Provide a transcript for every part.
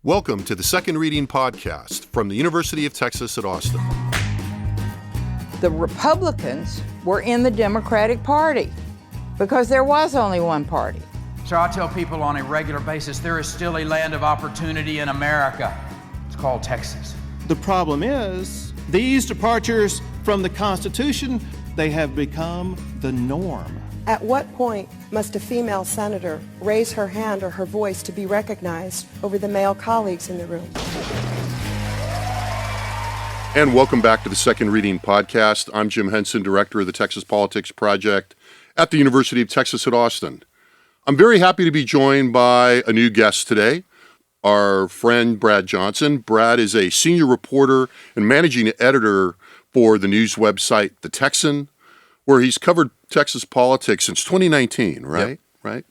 Welcome to the Second Reading Podcast from the University of Texas at Austin. The Republicans were in the Democratic Party because there was only one party. So I tell people on a regular basis, there is still a land of opportunity in America. It's called Texas. The problem is, these departures from the Constitution, they have become the norm. At what point must a female senator raise her hand or her voice to be recognized over the male colleagues in the room? And welcome back to the Second Reading Podcast. I'm Jim Henson, Director of the Texas Politics Project at the University of Texas at Austin. I'm very happy to be joined by a new guest today, our friend Brad Johnson. Brad is a senior reporter and managing editor for the news website The Texan, where he's covered Texas politics since 2019, right? Yep.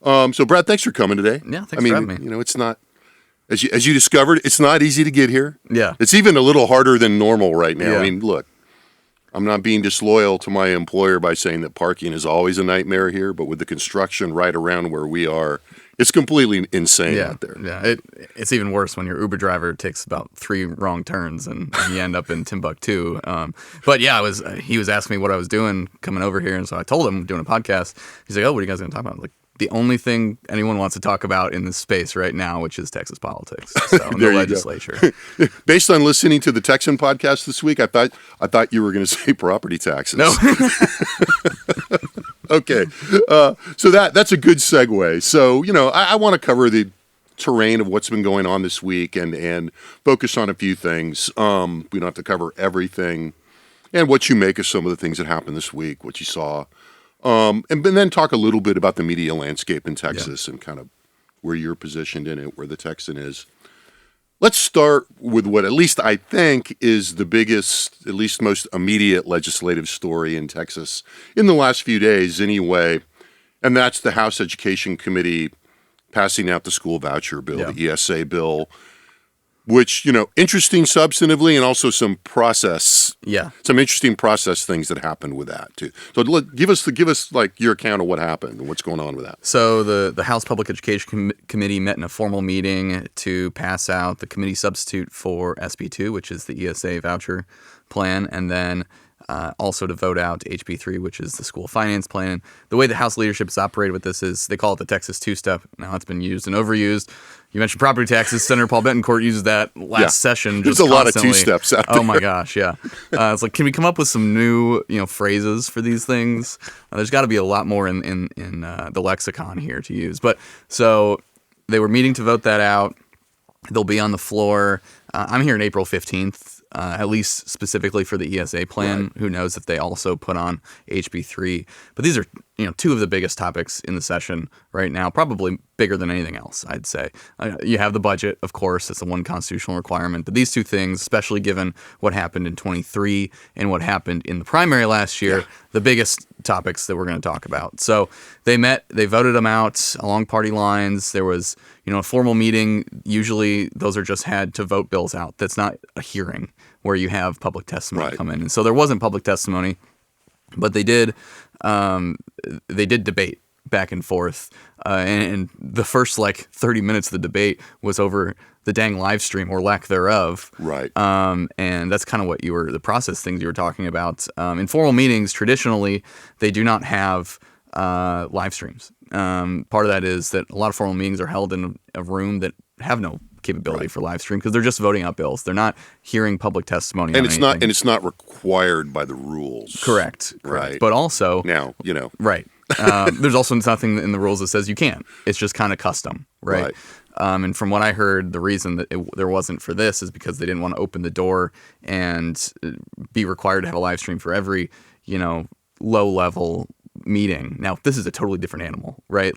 Right. So, Brad, thanks for coming today. Yeah, thanks for having me. You know, it's not, as you discovered, it's not easy to get here. Yeah. It's even a little harder than normal right now. Yeah. I mean, look, I'm not being disloyal to my employer by saying that parking is always a nightmare here, but with the construction right around where we are, it's completely insane out there. Yeah, it's even worse when your Uber driver takes about 3 wrong turns and you end up in Timbuktu. But yeah, he was asking me what I was doing coming over here, and so I told him I'm doing a podcast. He's like, "Oh, what are you guys going to talk about?" I was like, the only thing anyone wants to talk about in this space right now, which is Texas politics, so the legislature. Based on listening to the Texan podcast this week, I thought you were going to say property taxes. No. Okay, so that's a good segue. So, you know, I want to cover the terrain of what's been going on this week and focus on a few things. We don't have to cover everything, and what you make of some of the things that happened this week, what you saw, and then talk a little bit about the media landscape in Texas and kind of where you're positioned in it, where the Texan is. Let's start with what at least I think is the biggest, at least most immediate legislative story in Texas in the last few days anyway, and that's the House Education Committee passing out the school voucher bill, the ESA bill, which, you know, interesting substantively and also some interesting process things that happened with that too. So give us like your account of what happened and what's going on with that. So the House Public Education Committee met in a formal meeting to pass out the committee substitute for SB 2, which is the ESA voucher plan, and then also to vote out HB 3, which is the school finance plan. The way the House leadership has operated with this is they call it the Texas two-step. Now it's been used and overused. You mentioned property taxes. Senator Paul Betancourt uses that last session. There's just a lot constantly. of two-steps out there. Oh my gosh, yeah. It's like, can we come up with some new, phrases for these things? There's got to be a lot more in the lexicon here to use. But so they were meeting to vote that out. They'll be on the floor. I'm here on April 15th. At least specifically for the ESA plan. Right. Who knows if they also put on HB 3. But these are, two of the biggest topics in the session right now, probably bigger than anything else, I'd say. You have the budget, of course. That's the one constitutional requirement. But these two things, especially given what happened in 23 and what happened in the primary last year, the biggest topics that we're going to talk about. So they met, they voted them out along party lines. There was, a formal meeting. Usually those are just had to vote bills out. That's not a hearing where you have public testimony come in. And so there wasn't public testimony, but they did debate back and forth. And the first 30 minutes of the debate was over the dang live stream or lack thereof. Right. And that's kind of what the process things you were talking about. In formal meetings, traditionally, they do not have live streams. Part of that is that a lot of formal meetings are held in a room that have no capability for live stream because they're just voting out bills. They're not hearing public testimony. And it's not required by the rules. Correct. Right. But also now, Right. There's also nothing in the rules that says you can't. It's just kind of custom. Right. And from what I heard, the reason that there wasn't for this is because they didn't want to open the door and be required to have a live stream for every, low level meeting. Now, this is a totally different animal, right?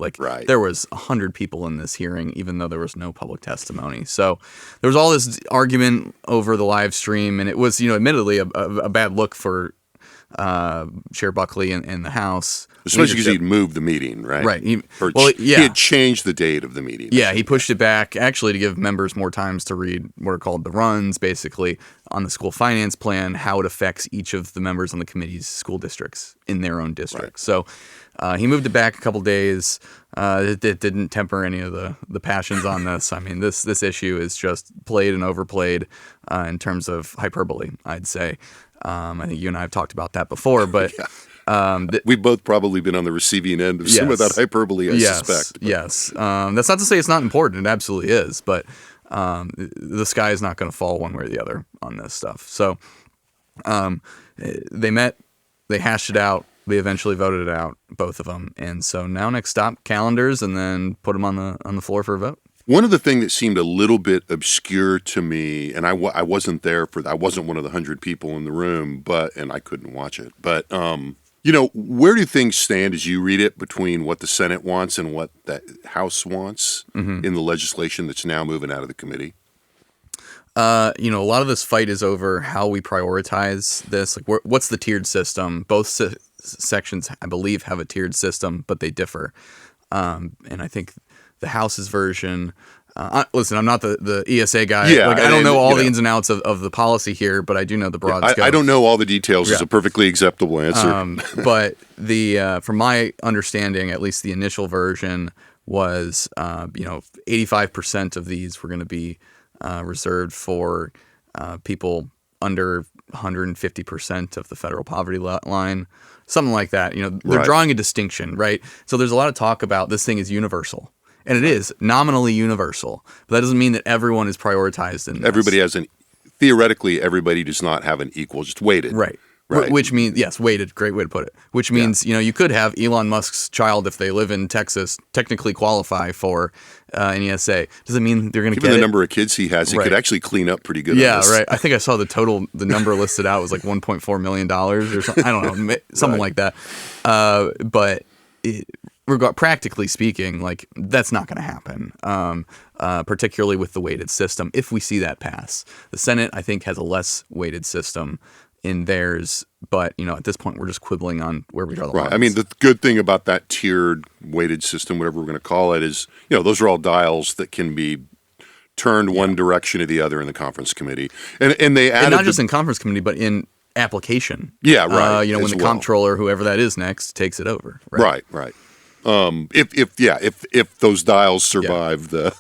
There was 100 people in this hearing, even though there was no public testimony. So there was all this argument over the live stream, and it was, admittedly a bad look for Chair Buckley in the House. Especially because he'd moved the meeting, right? Right. He Yeah. had changed the date of the meeting. Yeah, he pushed it back actually to give members more times to read what are called the runs, basically, on the school finance plan, how it affects each of the members on the committee's school districts in their own district. Right. So he moved it back a couple days. It didn't temper any of the passions on this. I mean, this issue is just played and overplayed in terms of hyperbole, I'd say. I think you and I have talked about that before, but we've both probably been on the receiving end of some of that hyperbole, I suspect. But. Yes. That's not to say it's not important. It absolutely is. But the sky is not going to fall one way or the other on this stuff. So they met, they hashed it out. They eventually voted it out, both of them. And so now next stop, calendars, and then put them on the floor for a vote. One of the things that seemed a little bit obscure to me, and I wasn't there I wasn't one of the 100 people in the room, and I couldn't watch it. But, where do things stand as you read it between what the Senate wants and what the House wants in the legislation that's now moving out of the committee? A lot of this fight is over how we prioritize this. Like, what's the tiered system? Both sections, I believe, have a tiered system, but they differ. And I think the House's version. Listen, I'm not the ESA guy. Yeah, I don't know all the ins and outs of the policy here, but I do know the broad scope. I don't know all the details. Is a perfectly acceptable answer. But from my understanding, at least the initial version was, 85% of these were going to be reserved for people under 150% of the federal poverty line, something like that. They're drawing a distinction, right? So there's a lot of talk about this thing is universal. And it is nominally universal, but that doesn't mean that everyone is prioritized in this. Everybody theoretically, everybody does not have an equal, just weighted. Right. Right. Which means, yes, weighted, great way to put it. Which means, you could have Elon Musk's child, if they live in Texas, technically qualify for an ESA. Doesn't mean they're going to get Given the number of kids he has, he could actually clean up pretty good. Yeah, on this. right. I think I saw the number listed out was like $1.4 million or something. I don't know, something like that. But practically speaking, like that's not going to happen, particularly with the weighted system. If we see that pass, the Senate, I think, has a less weighted system in theirs, but at this point, we're just quibbling on where we draw the lines. I mean, the good thing about that tiered weighted system, whatever we're going to call it, is those are all dials that can be turned one direction or the other in the conference committee, and they added and not just in conference committee, but in application. Yeah, right. When the comptroller, whoever that is next, takes it over. Right. If those dials survive the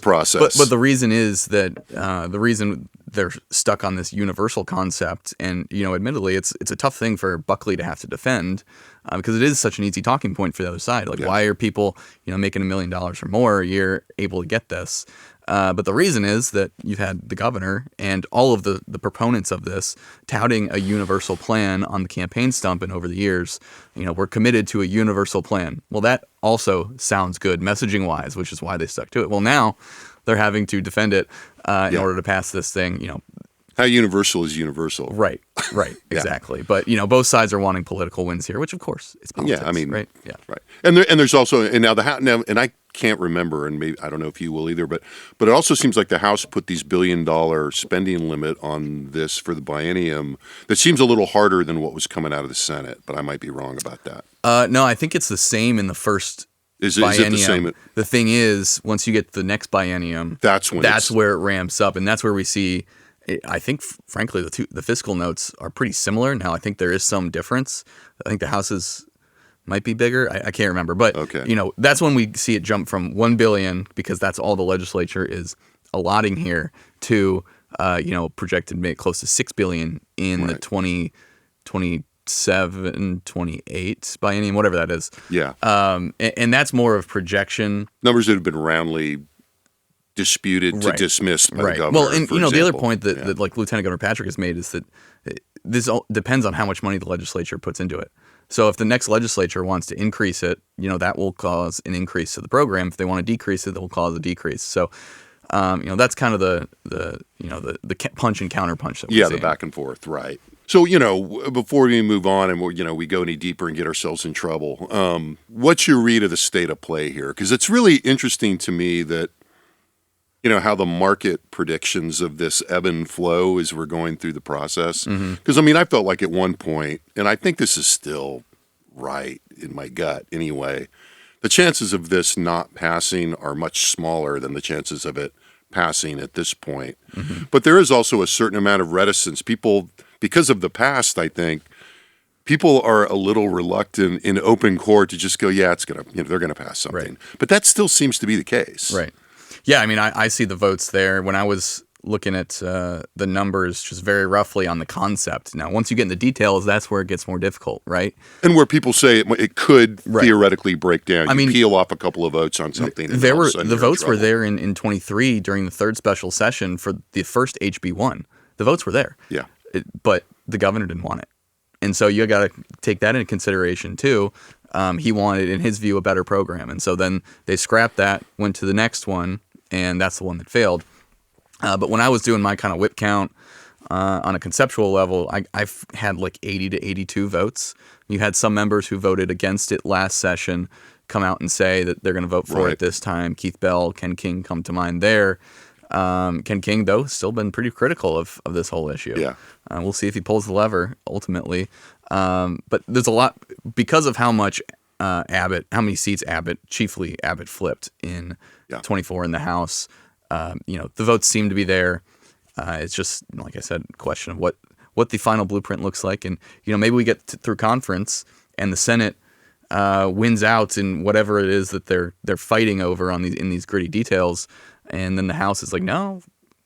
process. But the reason is that the reason they're stuck on this universal concept, and admittedly, it's a tough thing for Buckley to have to defend because it is such an easy talking point for the other side. Like, why are people making $1 million or more a year able to get this? But the reason is that you've had the governor and all of the proponents of this touting a universal plan on the campaign stump, and over the years, we're committed to a universal plan. Well, that also sounds good messaging-wise, which is why they stuck to it. Well, now they're having to defend it in order to pass this thing. How universal is universal? Right, exactly. But both sides are wanting political wins here, which of course is politics. Yeah, I mean, right, yeah, right. And there's also and I can't remember, and maybe I don't know if you will either, but it also seems like the House put these $1 billion spending limit on this for the biennium. That seems a little harder than what was coming out of the Senate, but I might be wrong about that. No, I think it's the same in the first. Is it the same? The thing is, once you get to the next biennium, that's where it ramps up, and that's where we see. I think, frankly, the fiscal notes are pretty similar. Now, I think there is some difference. I think the House's might be bigger. I can't remember, but that's when we see it jump from $1 billion, because that's all the legislature is allotting here, to projected to make close to $6 billion in the 2027, 28 biennium, whatever that is. Yeah. And that's more of projection. Numbers that have been roundly disputed to dismissed by the governor. Well, and the other point that like Lieutenant Governor Patrick has made is that this all depends on how much money the legislature puts into it. So if the next legislature wants to increase it, that will cause an increase to the program. If they want to decrease it, that will cause a decrease. So that's kind of the punch and counterpunch that we're seeing. The back and forth, right. So, before we move on and we go any deeper and get ourselves in trouble, what's your read of the state of play here? Because it's really interesting to me that how the market predictions of this ebb and flow as we're going through the process. Because, I felt like at one point, and I think this is still right in my gut anyway, the chances of this not passing are much smaller than the chances of it passing at this point. But there is also a certain amount of reticence. People, because of the past, I think, people are a little reluctant in open court to just go, yeah, it's going to, they're going to pass something. Right. But that still seems to be the case. Right. Yeah, I see the votes there. When I was looking at the numbers just very roughly on the concept. Now, once you get in the details, that's where it gets more difficult, right? And where people say it could theoretically break down. You peel off a couple of votes on something. The votes were there in 23 during the third special session for the first HB1. The votes were there. Yeah. But the governor didn't want it. And so you got to take that into consideration too. He wanted, in his view, a better program. And so then they scrapped that, went to the next one, and that's the one that failed. But when I was doing my kind of whip count on a conceptual level, I've had like 80 to 82 votes. You had some members who voted against it last session come out and say that they're going to vote for it this time. Keith Bell, Ken King come to mind there. Ken King, though, has still been pretty critical of this whole issue. Yeah. We'll see if he pulls the lever ultimately. But there's a lot because of how much how many seats chiefly Abbott flipped in 24 in the House. The votes seem to be there. It's just, like I said, a question of what the final blueprint looks like. And, maybe we get through conference and the Senate wins out in whatever it is that they're fighting over in these gritty details. And then the House is like, no,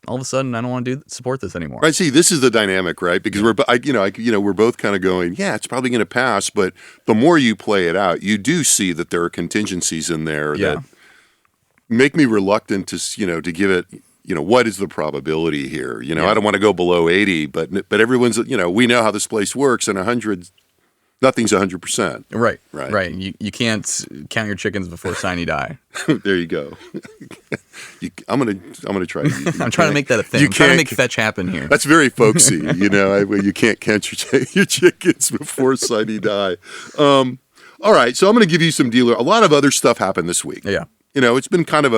all of a sudden I don't want to support this anymore. Right. See, this is the dynamic, right? Because we're both kind of going, yeah, it's probably going to pass. But the more you play it out, you do see that there are contingencies in there that make me reluctant to give it, what is the probability here? I don't want to go below 80, but everyone's, we know how this place works, and 100, nothing's 100%. Right. You can't count your chickens before sine die. There you go. I'm gonna try. I'm trying to make that a thing. I'm trying to make fetch happen here. That's very folksy. You can't count your chickens before sine die. All right, so I'm going to give you some dealer. A lot of other stuff happened this week. Yeah. It's been kind of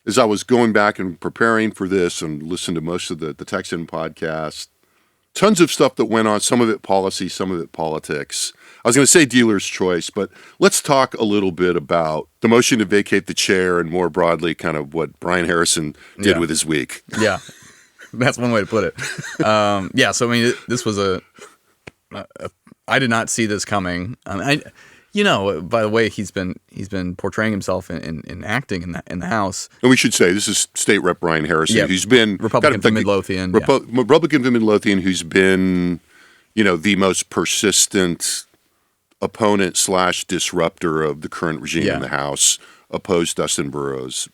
as I was going back and preparing for this and listened to most of the Texan podcast, tons of stuff that went on, some of it policy, some of it politics. I was going to say dealer's choice, but let's talk a little bit about the motion to vacate the chair and more broadly kind of what Brian Harrison did with his week. Yeah, that's one way to put it. So this was I did not see this coming. By the way, he's been portraying himself in acting in the House. And we should say this is State Rep Brian Harrison, who's been Republican from Midlothian. Republican from Midlothian, who's been, the most persistent opponent / disruptor of the current regime in the House, opposed Dustin Burrows.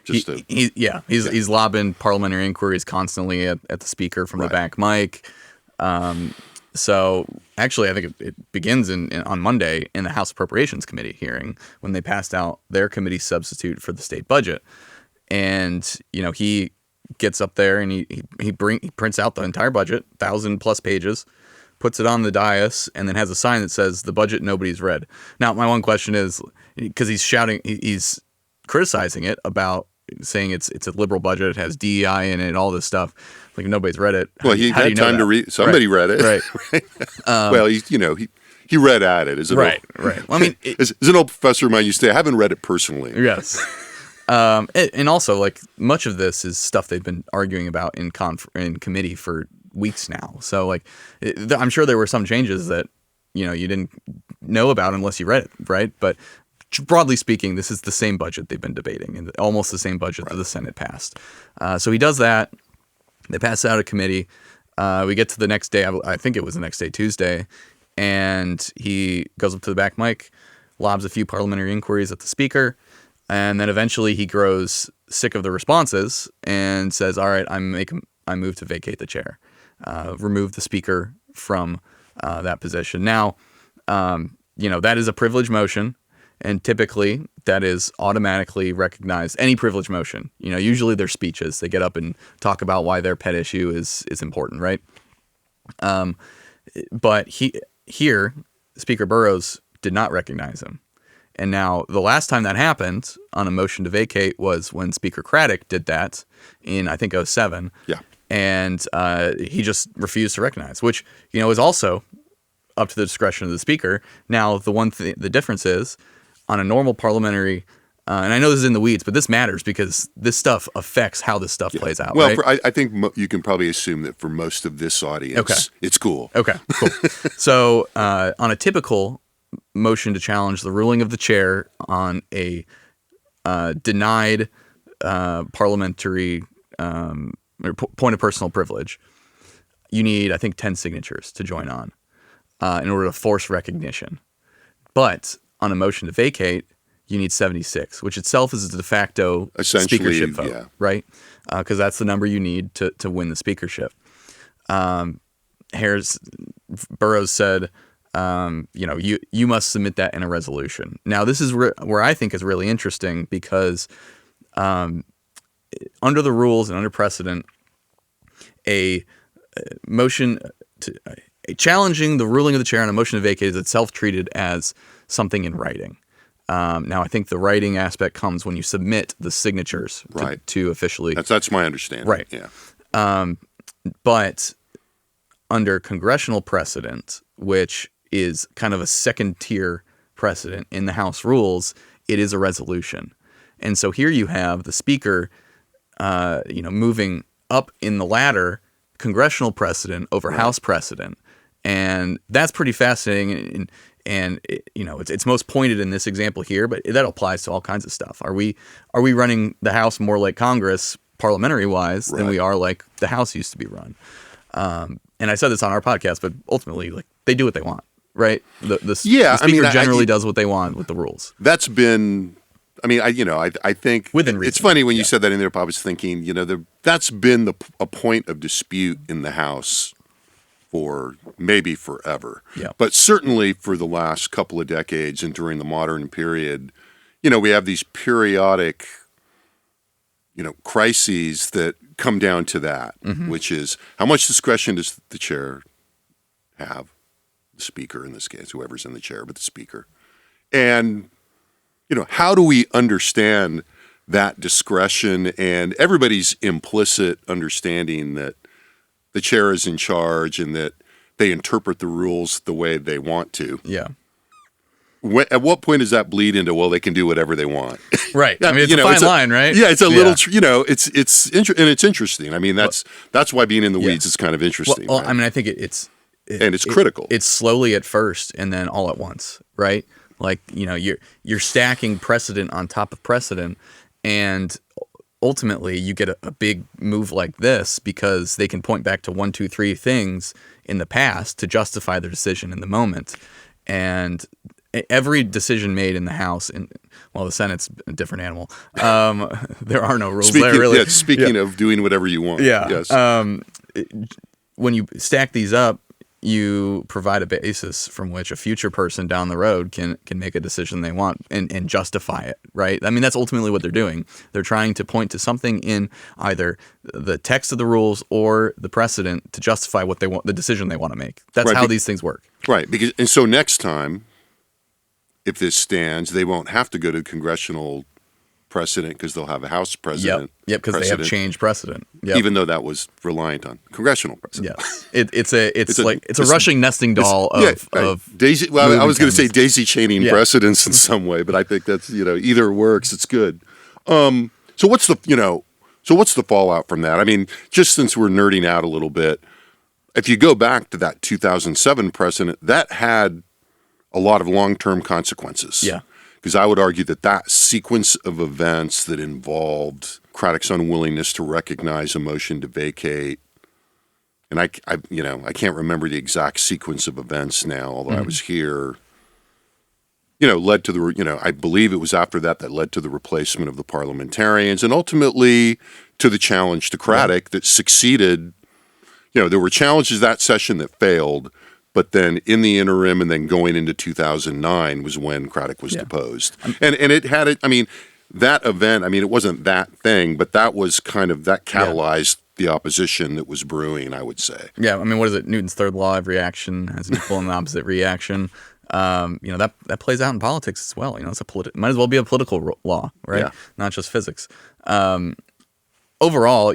He's lobbing parliamentary inquiries constantly at the Speaker from the back mic. So actually, I think it begins on Monday in the House Appropriations Committee hearing when they passed out their committee substitute for the state budget. And, he gets up there and he prints out the entire budget, 1,000+ pages, puts it on the dais, and then has a sign that says the budget nobody's read. Now, my one question is, because he's criticizing it about saying it's a liberal budget, it has DEI in it, all this stuff. Like nobody's read it. Well, he had time to read. Somebody read it, right? Well, he read at it. Right. Well, as an old professor of mine used to say, I haven't read it personally. Yes. And also, like much of this is stuff they've been arguing about in committee for weeks now. So, like, I'm sure there were some changes that you didn't know about unless you read it, right? But broadly speaking, this is the same budget they've been debating, and almost the same budget that the Senate passed. So he does that. They pass it out of committee. We get to the next day. I think it was the next day, Tuesday, and he goes up to the back mic, lobs a few parliamentary inquiries at the Speaker, and then eventually he grows sick of the responses and says, "All right, I move to vacate the chair, remove the Speaker from that position." Now, that is a privilege motion. And typically, that is automatically recognized. Any privilege motion, usually they're speeches. They get up and talk about why their pet issue is important, right? But Speaker Burrows did not recognize him, And now the last time that happened on a motion to vacate was when Speaker Craddock did that in, I think, 2007. Yeah. And he just refused to recognize, which, is also up to the discretion of the speaker. Now, the difference is on a normal parliamentary, and I know this is in the weeds, but this matters because this stuff affects how this stuff plays out. Well, right? I think you can probably assume that for most of this audience, it's cool. Okay, cool. So on a typical motion to challenge the ruling of the chair on a denied parliamentary point of personal privilege, you need, I think, 10 signatures to join on in order to force recognition. But on a motion to vacate, you need 76, which itself is a de facto speakership vote, right? Because that's the number you need to win the speakership. Burrows said, you must submit that in a resolution. Now, this is where I think is really interesting because under the rules and under precedent, a motion challenging the ruling of the chair on a motion to vacate is itself treated as something in writing. Now, I think the writing aspect comes when you submit the signatures to officially. That's my understanding. Right. Yeah. But under congressional precedent, which is kind of a second tier precedent in the House rules, it is a resolution. And so here you have the speaker, moving up in the ladder, congressional precedent over House precedent. And that's pretty fascinating. And it's most pointed in this example here, but that applies to all kinds of stuff. Are we running the House more like Congress, parliamentary wise, than we are like the House used to be run? And I said this on our podcast, but ultimately, like, they do what they want, right? The speaker generally does what they want with the rules. That's been. I think within reason. It's funny when you said that in there. I was thinking, that's been a point of dispute in the House for maybe forever. Yeah. But certainly for the last couple of decades and during the modern period, we have these periodic, crises that come down to that, which is how much discretion does the chair have, the speaker in this case, whoever's in the chair, but the speaker. And, how do we understand that discretion and everybody's implicit understanding that the chair is in charge and that they interpret the rules the way they want to? Yeah. At what point does that bleed into, well, they can do whatever they want? Right. I mean, it's a fine line, right? Yeah, it's a little, it's interesting. I mean, that's why being in the weeds is kind of interesting. Well, right? I mean, I think it's critical. It's slowly at first and then all at once, right? Like, you're stacking precedent on top of precedent, and ultimately you get a big move like this because they can point back to 1, 2, 3 things in the past to justify their decision in the moment. And every decision made in the House, the Senate's a different animal. There are no rules there, really. Speaking of doing whatever you want. Yeah. Yes. When you stack these up, you provide a basis from which a future person down the road can make a decision they want and justify it, right? I mean, that's ultimately what they're doing. They're trying to point to something in either the text of the rules or the precedent to justify what they want, the decision they want to make. That's how these things work. Right. And so next time, if this stands, they won't have to go to congressional precedent because they'll have a House precedent. Yep, because they have changed precedent. Yep. Even though that was reliant on congressional precedent. Yeah, it's a rushing nesting doll of daisy. Well, I was going to say daisy chaining precedents in some way, but I think that's either works. It's good. So what's the fallout from that? I mean, just since we're nerding out a little bit, if you go back to that 2007 precedent, that had a lot of long-term consequences. Yeah. Because I would argue that sequence of events that involved Craddock's unwillingness to recognize a motion to vacate, and I can't remember the exact sequence of events now, although I was here, led to the, I believe it was after that led to the replacement of the parliamentarians and ultimately to the challenge to Craddock that succeeded. There were challenges that session that failed, but then in the interim and then going into 2009 was when Craddock was deposed. And it had it, that event, it wasn't that thing, but that was kind of, that catalyzed the opposition that was brewing, I would say. Yeah, what is it? Newton's third law of reaction has an equal and opposite reaction. That plays out in politics as well. It's might as well be a political law, right? Yeah. Not just physics. Overall,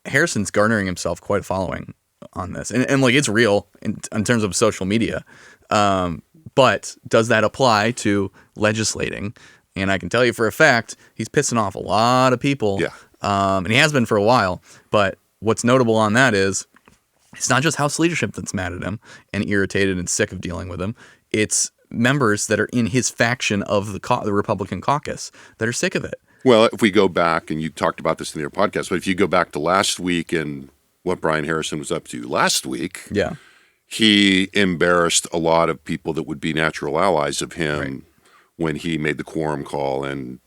Harrison's garnering himself quite a following on this, and like it's real in terms of social media. But does that apply to legislating? And I can tell you for a fact, he's pissing off a lot of people. Yeah. And he has been for a while. But what's notable on that is it's not just House leadership that's mad at him and irritated and sick of dealing with him. It's members that are in his faction of the Republican caucus that are sick of it. Well, if we go back, and you talked about this in your podcast, but if you go back to last week and what Brian Harrison was up to last week, yeah, he embarrassed a lot of people that would be natural allies of him. Right. When he made the quorum call and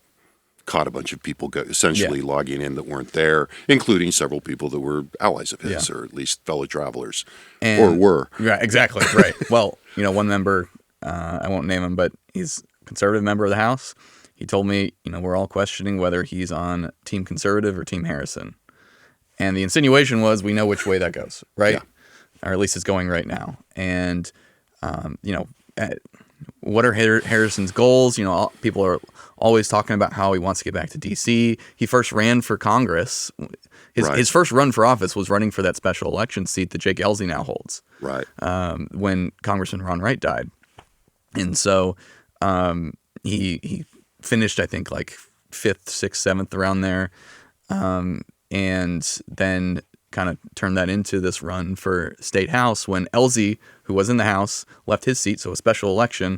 caught a bunch of people essentially logging in that weren't there, including several people that were allies of his, or at least fellow travelers, or were. Right, exactly, right. Well, one member, I won't name him, but he's a conservative member of the House. He told me, we're all questioning whether he's on Team Conservative or Team Harrison. And the insinuation was, we know which way that goes, right? Yeah. Or at least it's going right now. And, what are Harrison's goals? People are always talking about how he wants to get back to D.C. He first ran for Congress. His first run for office was running for that special election seat that Jake Ellzey now holds. Right. When Congressman Ron Wright died. And so he finished, I think, like 5th, 6th, 7th around there. And then kind of turned that into this run for state house when Ellzey, who was in the House, left his seat. So a special election,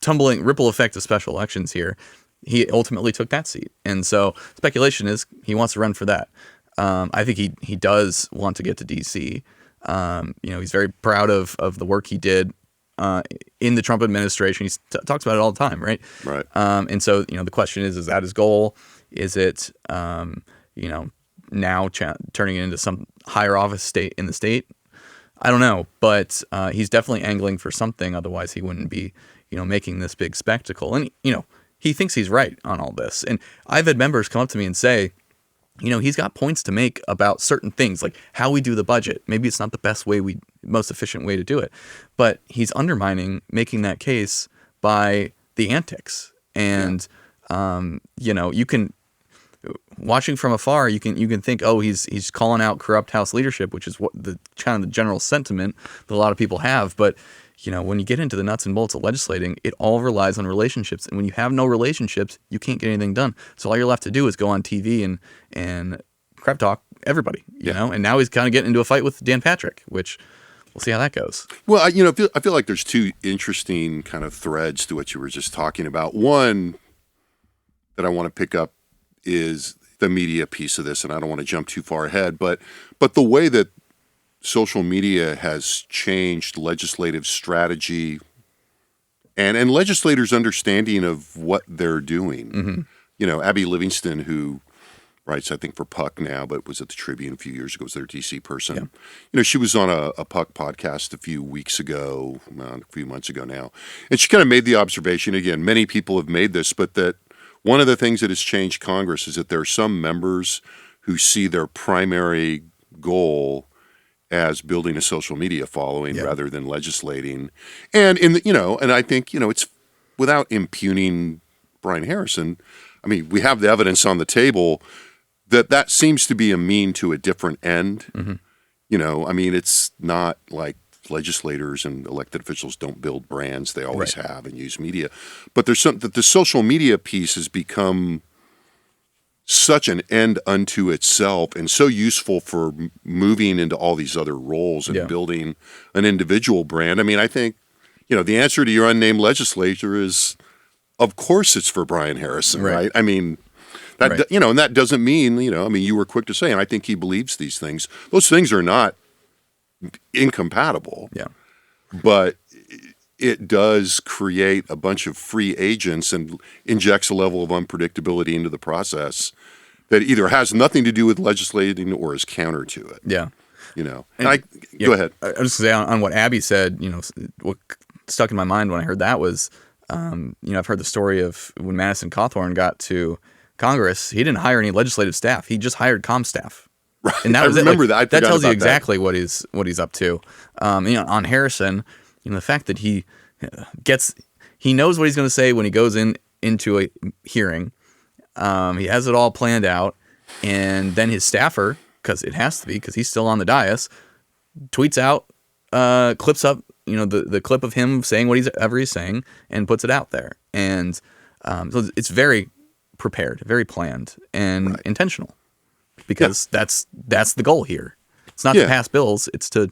tumbling ripple effect of special elections here. He ultimately took that seat. And so speculation is he wants to run for that. I think he does want to get to D.C. He's very proud of the work he did in the Trump administration. He talks about it all the time, right? Right. And so, the question is that his goal? Is it, now turning it into some higher office in the state? I don't know, but he's definitely angling for something. Otherwise, he wouldn't be, making this big spectacle. And, he thinks he's right on all this. And I've had members come up to me and say, he's got points to make about certain things, like how we do the budget. Maybe it's not the most efficient way to do it, but he's undermining making that case by the antics. And, you can, watching from afar, you can think, oh, he's calling out corrupt House leadership, which is what the kind of the general sentiment that a lot of people have. But when you get into the nuts and bolts of legislating, it all relies on relationships, and when you have no relationships, you can't get anything done. So all you're left to do is go on TV and crap talk everybody, And now he's kind of getting into a fight with Dan Patrick, which we'll see how that goes. Well, I feel like there's two interesting kind of threads to what you were just talking about. One that I want to pick up is the media piece of this, and I don't want to jump too far ahead, but the way that social media has changed legislative strategy and legislators' understanding of what they're doing. Mm-hmm. Abby Livingston, who writes, I think, for Puck now, but was at the Tribune a few years ago, was their DC person. Yeah. She was on a Puck podcast a few months ago now, and she kind of made the observation, again, many people have made this, but that one of the things that has changed Congress is that there are some members who see their primary goal as building a social media following rather than legislating. And and I think, it's without impugning Brian Harrison. I mean, we have the evidence on the table that seems to be a mean to a different end. Mm-hmm. I mean, it's not like legislators and elected officials don't build brands. They always have and use media. But there's something that the social media piece has become such an end unto itself and so useful for moving into all these other roles and building an individual brand. I mean, I think, the answer to your unnamed legislature is, of course it's for Brian Harrison, right? I mean, that, and that doesn't mean, you were quick to say, and I think he believes these things. Those things are not incompatible. Yeah. But it does create a bunch of free agents and injects a level of unpredictability into the process that either has nothing to do with legislating or is counter to it. Yeah. Go ahead. I was just going to say on what Abby said, what stuck in my mind when I heard that was, I've heard the story of when Madison Cawthorn got to Congress, he didn't hire any legislative staff. He just hired comm staff. Right. And that was I remember that. That tells you exactly what he's up to. On Harrison, the fact that he knows what he's going to say when he goes into a hearing. He has it all planned out, and then his staffer, because it has to be, because he's still on the dais, tweets out, clips up, the clip of him saying whatever he's saying, and puts it out there. And so it's very prepared, very planned, and intentional, because that's the goal here. It's not to pass bills; it's to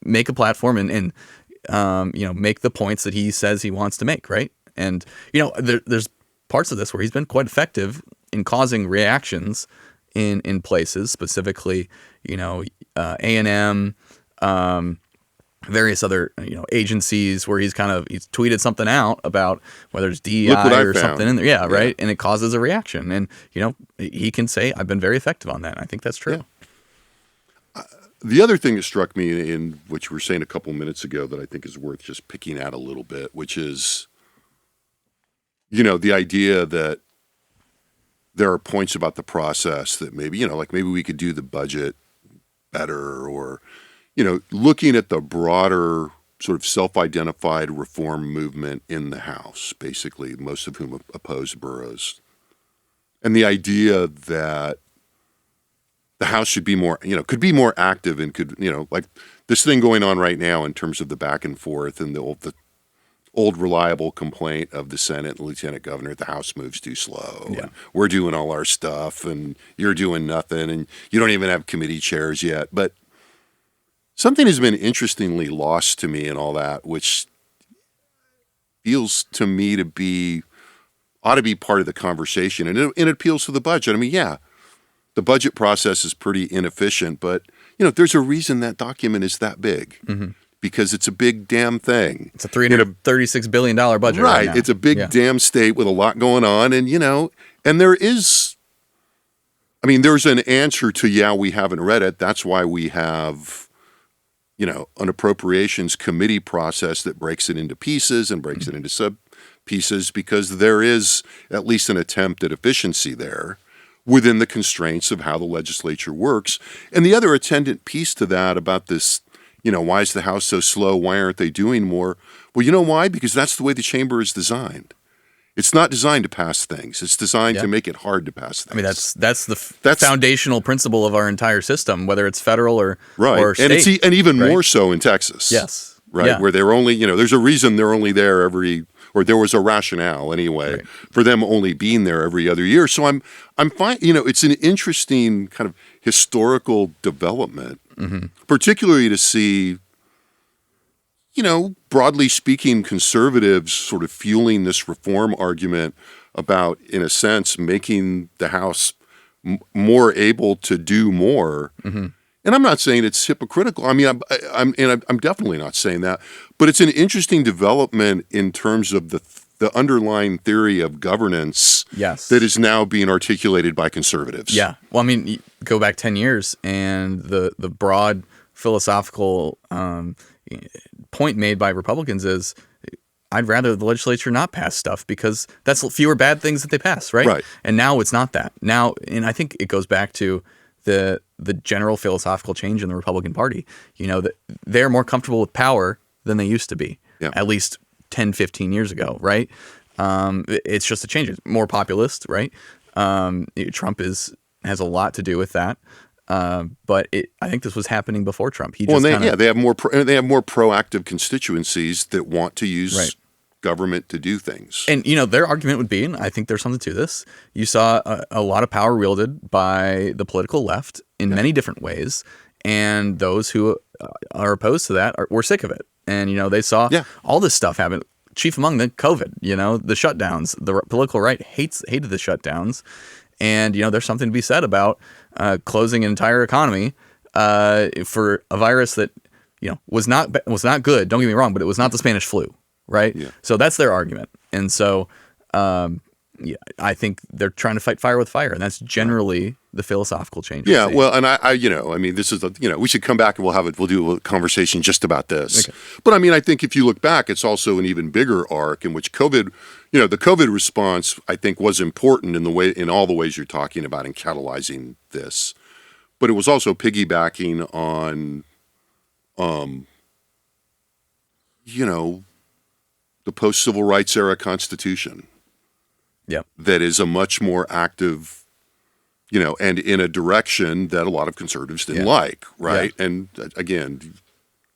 make a platform and make the points that he says he wants to make, right? And there's parts of this where he's been quite effective in causing reactions in places, specifically, A&M, various other agencies, where he's tweeted something out about whether it's DEI or something in there, right? And it causes a reaction, and he can say, "I've been very effective on that." I think that's true. Yeah. The other thing that struck me, in which we were saying a couple minutes ago, that I think is worth just picking at a little bit, which is, the idea that there are points about the process that maybe, maybe we could do the budget better, or, looking at the broader sort of self-identified reform movement in the House, basically, most of whom oppose Burrows. And the idea that the House should be more, could be more active, and could, like this thing going on right now in terms of the back and forth and the old reliable complaint of the Senate and Lieutenant Governor, the House moves too slow. Yeah. And we're doing all our stuff and you're doing nothing, and you don't even have committee chairs yet. But something has been interestingly lost to me in all that, which feels to me ought to be part of the conversation. And it appeals to the budget. I mean, the budget process is pretty inefficient, but there's a reason that document is that big, because it's a big damn thing. It's a $336 billion budget, right now. It's a big damn state with a lot going on, and and there's an answer to we haven't read it. That's why we have an appropriations committee process that breaks it into pieces and breaks it into sub pieces, because there is at least an attempt at efficiency there, within the constraints of how the legislature works. And the other attendant piece to that about this, why is the House so slow? Why aren't they doing more? Well, you know why? Because that's the way the chamber is designed. It's not designed to pass things. It's designed to make it hard to pass things. I mean, that's the foundational principle of our entire system, whether it's federal or state. And even more so in Texas. Yes. Right? Yeah. Where they're only, there's a reason they're only there or there was a rationale anyway for them only being there every other year. So I'm fine. It's an interesting kind of historical development, particularly to see, broadly speaking, conservatives sort of fueling this reform argument about, in a sense, making the House more able to do more. And I'm not saying it's hypocritical. I mean, I'm definitely not saying that. But it's an interesting development in terms of the underlying theory of governance that is now being articulated by conservatives. Yeah. Well, I mean, you go back 10 years, and the broad philosophical point made by Republicans is, I'd rather the legislature not pass stuff, because that's fewer bad things that they pass, right? Right. And now it's not that. Now, and I think it goes back to the general philosophical change in the Republican Party, that they're more comfortable with power than they used to be, at least 10, 15 years ago, right? It's just a change. It's more populist, right? Trump has a lot to do with that. But I think this was happening before Trump. They have more proactive constituencies that want to use government to do things. And, their argument would be, and I think there's something to this, you saw a lot of power wielded by the political left in many different ways, and those who are opposed to that were sick of it. And, they saw all this stuff happen, chief among them, COVID, the shutdowns. The political right hated the shutdowns. And, there's something to be said about closing an entire economy for a virus that, was not good. Don't get me wrong, but it was not the Spanish flu. Right. Yeah. So that's their argument. And so I think they're trying to fight fire with fire. And that's generally the philosophical change. Yeah. Well, and I this is we should come back and we'll do a conversation just about this. Okay. But I think if you look back, it's also an even bigger arc in which COVID, the COVID response, I think, was important in all the ways you're talking about in catalyzing this. But it was also piggybacking on, the post-civil rights era Constitution. Yep. That is a much more active, and in a direction that a lot of conservatives didn't like, right? Yeah. And again,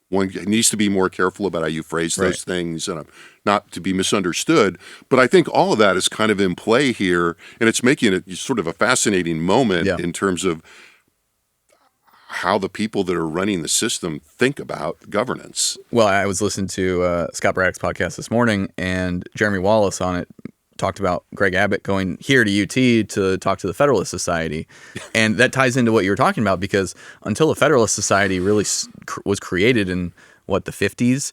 one needs to be more careful about how you phrase those things, and not to be misunderstood. But I think all of that is kind of in play here, and it's making it sort of a fascinating moment in terms of how the people that are running the system think about governance. Well, I was listening to Scott Braddock's podcast this morning, and Jeremy Wallace on it talked about Greg Abbott going here to UT to talk to the Federalist Society. And that ties into what you were talking about, because until the Federalist Society really was created in, the 50s,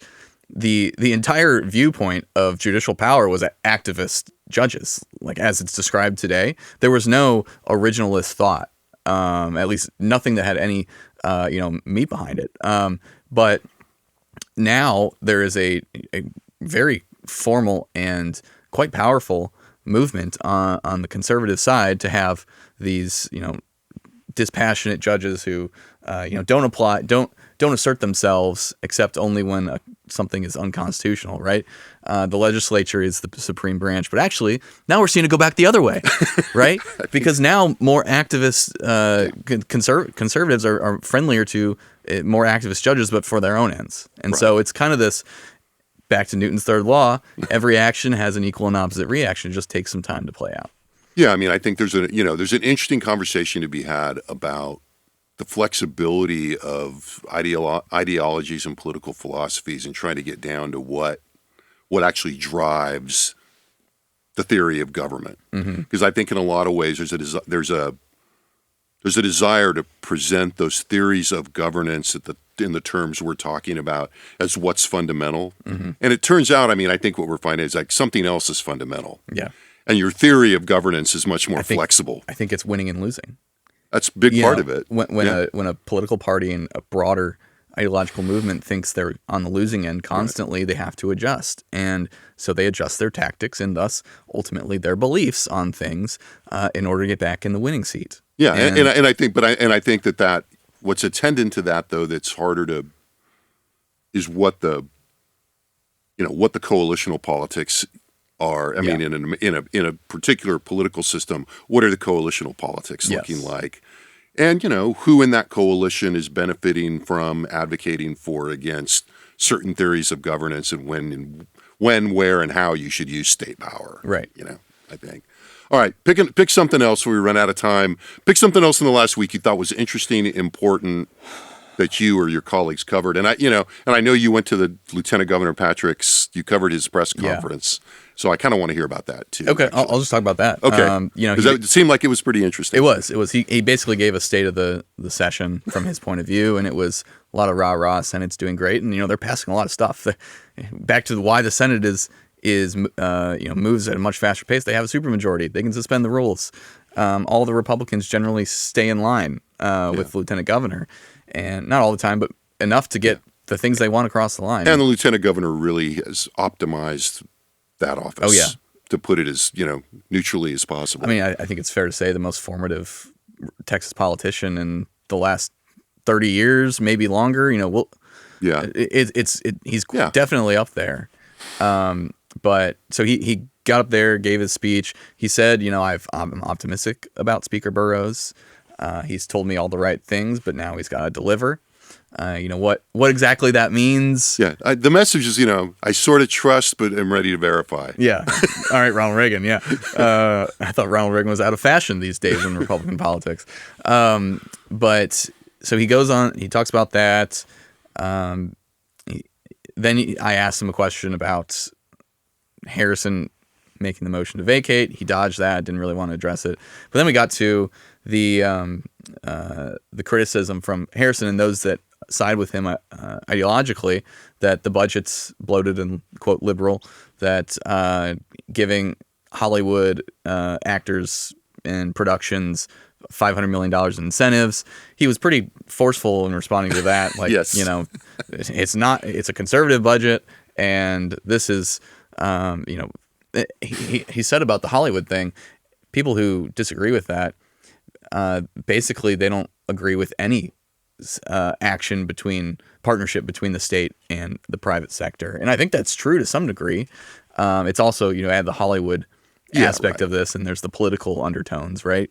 the entire viewpoint of judicial power was activist judges, like as it's described today. There was no originalist thought, at least nothing that had any meat behind it. But now there is a very formal and quite powerful movement on the conservative side to have these, dispassionate judges who, don't assert themselves except only when something is unconstitutional, right? The legislature is the supreme branch, but actually now we're seeing it go back the other way, right? Because now more activist conservatives are friendlier to more activist judges, but for their own ends. And so it's kind of this, back to Newton's third law, every action has an equal and opposite reaction. It just takes some time to play out. Yeah, I mean, I think there's an interesting conversation to be had about the flexibility of ideologies and political philosophies, and trying to get down to what actually drives the theory of government. Because I think in a lot of ways there's a desire to present those theories of governance in the terms we're talking about as what's fundamental. And it turns out, I mean, I think what we're finding is like something else is fundamental. Yeah. And your theory of governance is much more flexible. I think it's winning and losing. That's a big part of it. When a political party and a broader ideological movement thinks they're on the losing end constantly, they have to adjust. And so they adjust their tactics and thus ultimately their beliefs on things in order to get back in the winning seat. Yeah, and I think that what's attendant to that, though, that's harder to is what the coalitional politics are. I mean, in a particular political system, what are the coalitional politics looking like? And who in that coalition is benefiting from advocating for or against certain theories of governance, and when, where, and how you should use state power. Right. I think. All right, pick something else before we run out of time. Pick something else in the last week you thought was interesting, important, that you or your colleagues covered. And I know you went to the Lieutenant Governor Patrick's. You covered his press conference, so I kind of want to hear about that too. Okay, I'll just talk about that. Okay, because it seemed like it was pretty interesting. It was. He basically gave a state of the session from his point of view, and it was a lot of rah-rah. Senate's doing great, and they're passing a lot of stuff. Back to why the Senate is moves at a much faster pace. They have a supermajority. They can suspend the rules. All the Republicans generally stay in line with Lieutenant Governor, and not all the time, but enough to get the things they want across the line. And the Lieutenant Governor really has optimized that office. Oh yeah, to put it as neutrally as possible. I mean, I think it's fair to say the most formative Texas politician in the last 30 years, maybe longer. He's definitely up there. But so he got up there, gave his speech. He said, I'm optimistic about Speaker Burrows. He's told me all the right things, but now he's got to deliver. What exactly that means? Yeah, the message is, I sort of trust, but am ready to verify. Yeah. All right, Ronald Reagan. Yeah. I thought Ronald Reagan was out of fashion these days in Republican politics. But so he goes on. He talks about that. Then I asked him a question about Harrison making the motion to vacate. He dodged that, didn't really want to address it. But then we got to the criticism from Harrison and those that side with him ideologically, that the budget's bloated and, quote, liberal, that giving Hollywood actors and productions $500 million in incentives. He was pretty forceful in responding to that. Like, yes. It's a conservative budget, and this is, he said about the Hollywood thing, people who disagree with that, basically they don't agree with any action partnership between the state and the private sector. And I think that's true to some degree. It's also, add the Hollywood aspect of this, and there's the political undertones, right?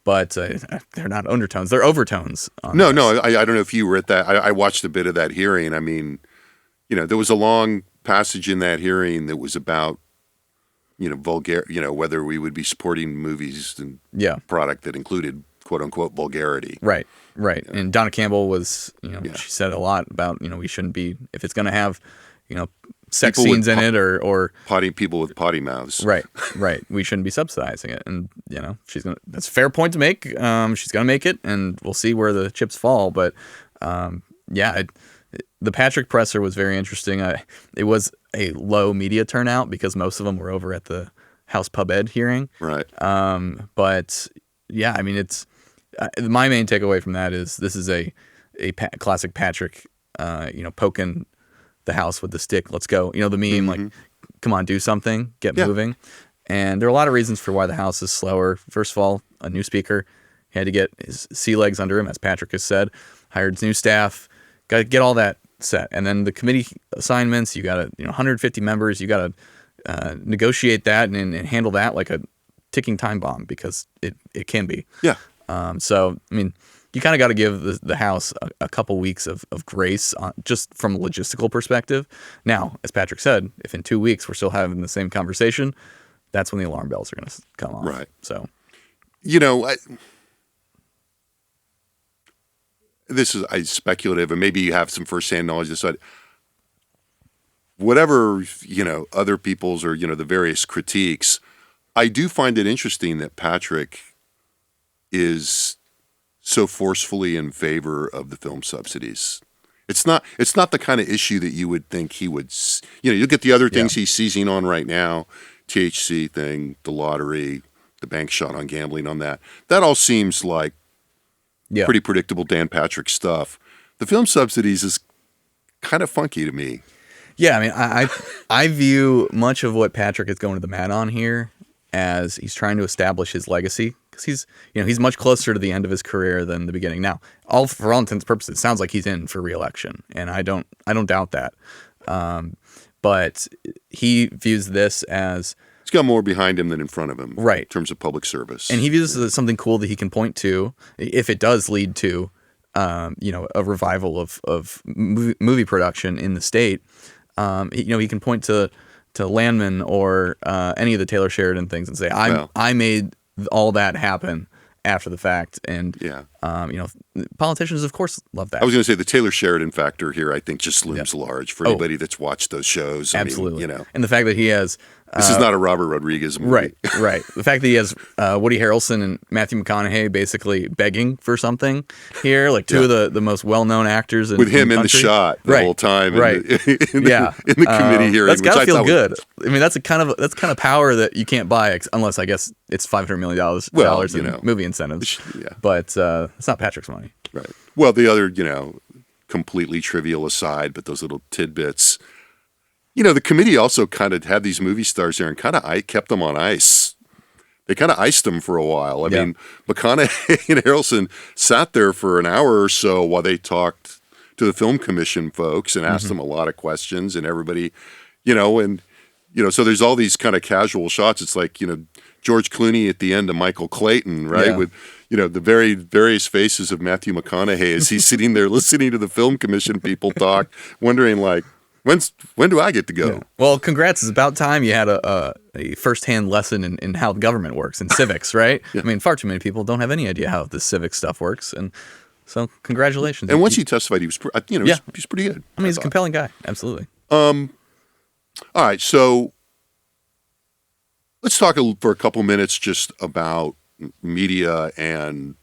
But they're not undertones; they're overtones. No, I don't know if you were at that. I watched a bit of that hearing. I mean, there was a long passage in that hearing that was about, vulgar, whether we would be supporting movies and product that included quote unquote vulgarity. Right. And Donna Campbell was, she said a lot about, we shouldn't be, if it's going to have, sex People scenes in it or people with potty mouths. Right. We shouldn't be subsidizing it. And, that's a fair point to make. She's going to make it, and we'll see where the chips fall. But, the Patrick presser was very interesting. It was a low media turnout because most of them were over at the House Pub Ed hearing. Right. But yeah, I mean, it's my main takeaway from that is this is a classic Patrick, poking the House with the stick. Let's go. The meme, like, come on, do something, get moving. And there are a lot of reasons for why the House is slower. First of all, a new speaker. He had to get his sea legs under him, as Patrick has said. Hired new staff. Got to get all that set. And then the committee assignments, you got to, 150 members, you got to negotiate that and handle that like a ticking time bomb, because it can be. Yeah. So, I mean, you kind of got to give the House a couple weeks of grace just from a logistical perspective. Now, as Patrick said, if in 2 weeks we're still having the same conversation, that's when the alarm bells are going to come off. Right. So, this is speculative, and maybe you have some firsthand knowledge of this. Whatever, other people's or, the various critiques, I do find it interesting that Patrick is so forcefully in favor of the film subsidies. It's not the kind of issue that you would think he would, you get the other things he's seizing on right now, THC thing, the lottery, the bank shot on gambling on that. That all seems like pretty predictable Dan Patrick stuff. The film subsidies is kind of funky to me. Yeah, I mean, I view much of what Patrick is going to the mat on here as he's trying to establish his legacy, because he's much closer to the end of his career than the beginning. Now, for all intents and purposes, it sounds like he's in for re-election, and I don't doubt that. But he views this as he's got more behind him than in front of him, right, in terms of public service, and he views this as something cool that he can point to if it does lead to, a revival of movie production in the state. He can point to Landman or any of the Taylor Sheridan things and say, I made all that happen after the fact. And, politicians, of course, love that. I was going to say the Taylor Sheridan factor here, I think, just looms large for anybody that's watched those shows. Absolutely. I mean, and the fact that he has... this is not a Robert Rodriguez movie. Right. The fact that he has Woody Harrelson and Matthew McConaughey basically begging for something here, like two of the most well-known actors with him in the shot the whole time, in the committee hearing. That's gotta feel good. I mean, that's kind of power that you can't buy unless I guess it's $500 million in movie incentives. Yeah. But it's not Patrick's money. Right. Well, the other completely trivial aside, but those little tidbits. The committee also kind of had these movie stars there and kind of kept them on ice. They kind of iced them for a while. I mean, McConaughey and Harrelson sat there for an hour or so while they talked to the film commission folks and asked them a lot of questions, and everybody, so there's all these kind of casual shots. It's like, George Clooney at the end of Michael Clayton, right? Yeah. With, the very various faces of Matthew McConaughey as he's sitting there listening to the film commission people talk, wondering like, when do I get to go? Yeah. Well, congrats. It's about time you had a firsthand lesson in how the government works and civics, right? I mean, far too many people don't have any idea how this civic stuff works. And so congratulations. And once he testified, he was, he's pretty good. I mean, he's a compelling guy. Absolutely. All right. So let's talk for a couple minutes just about media and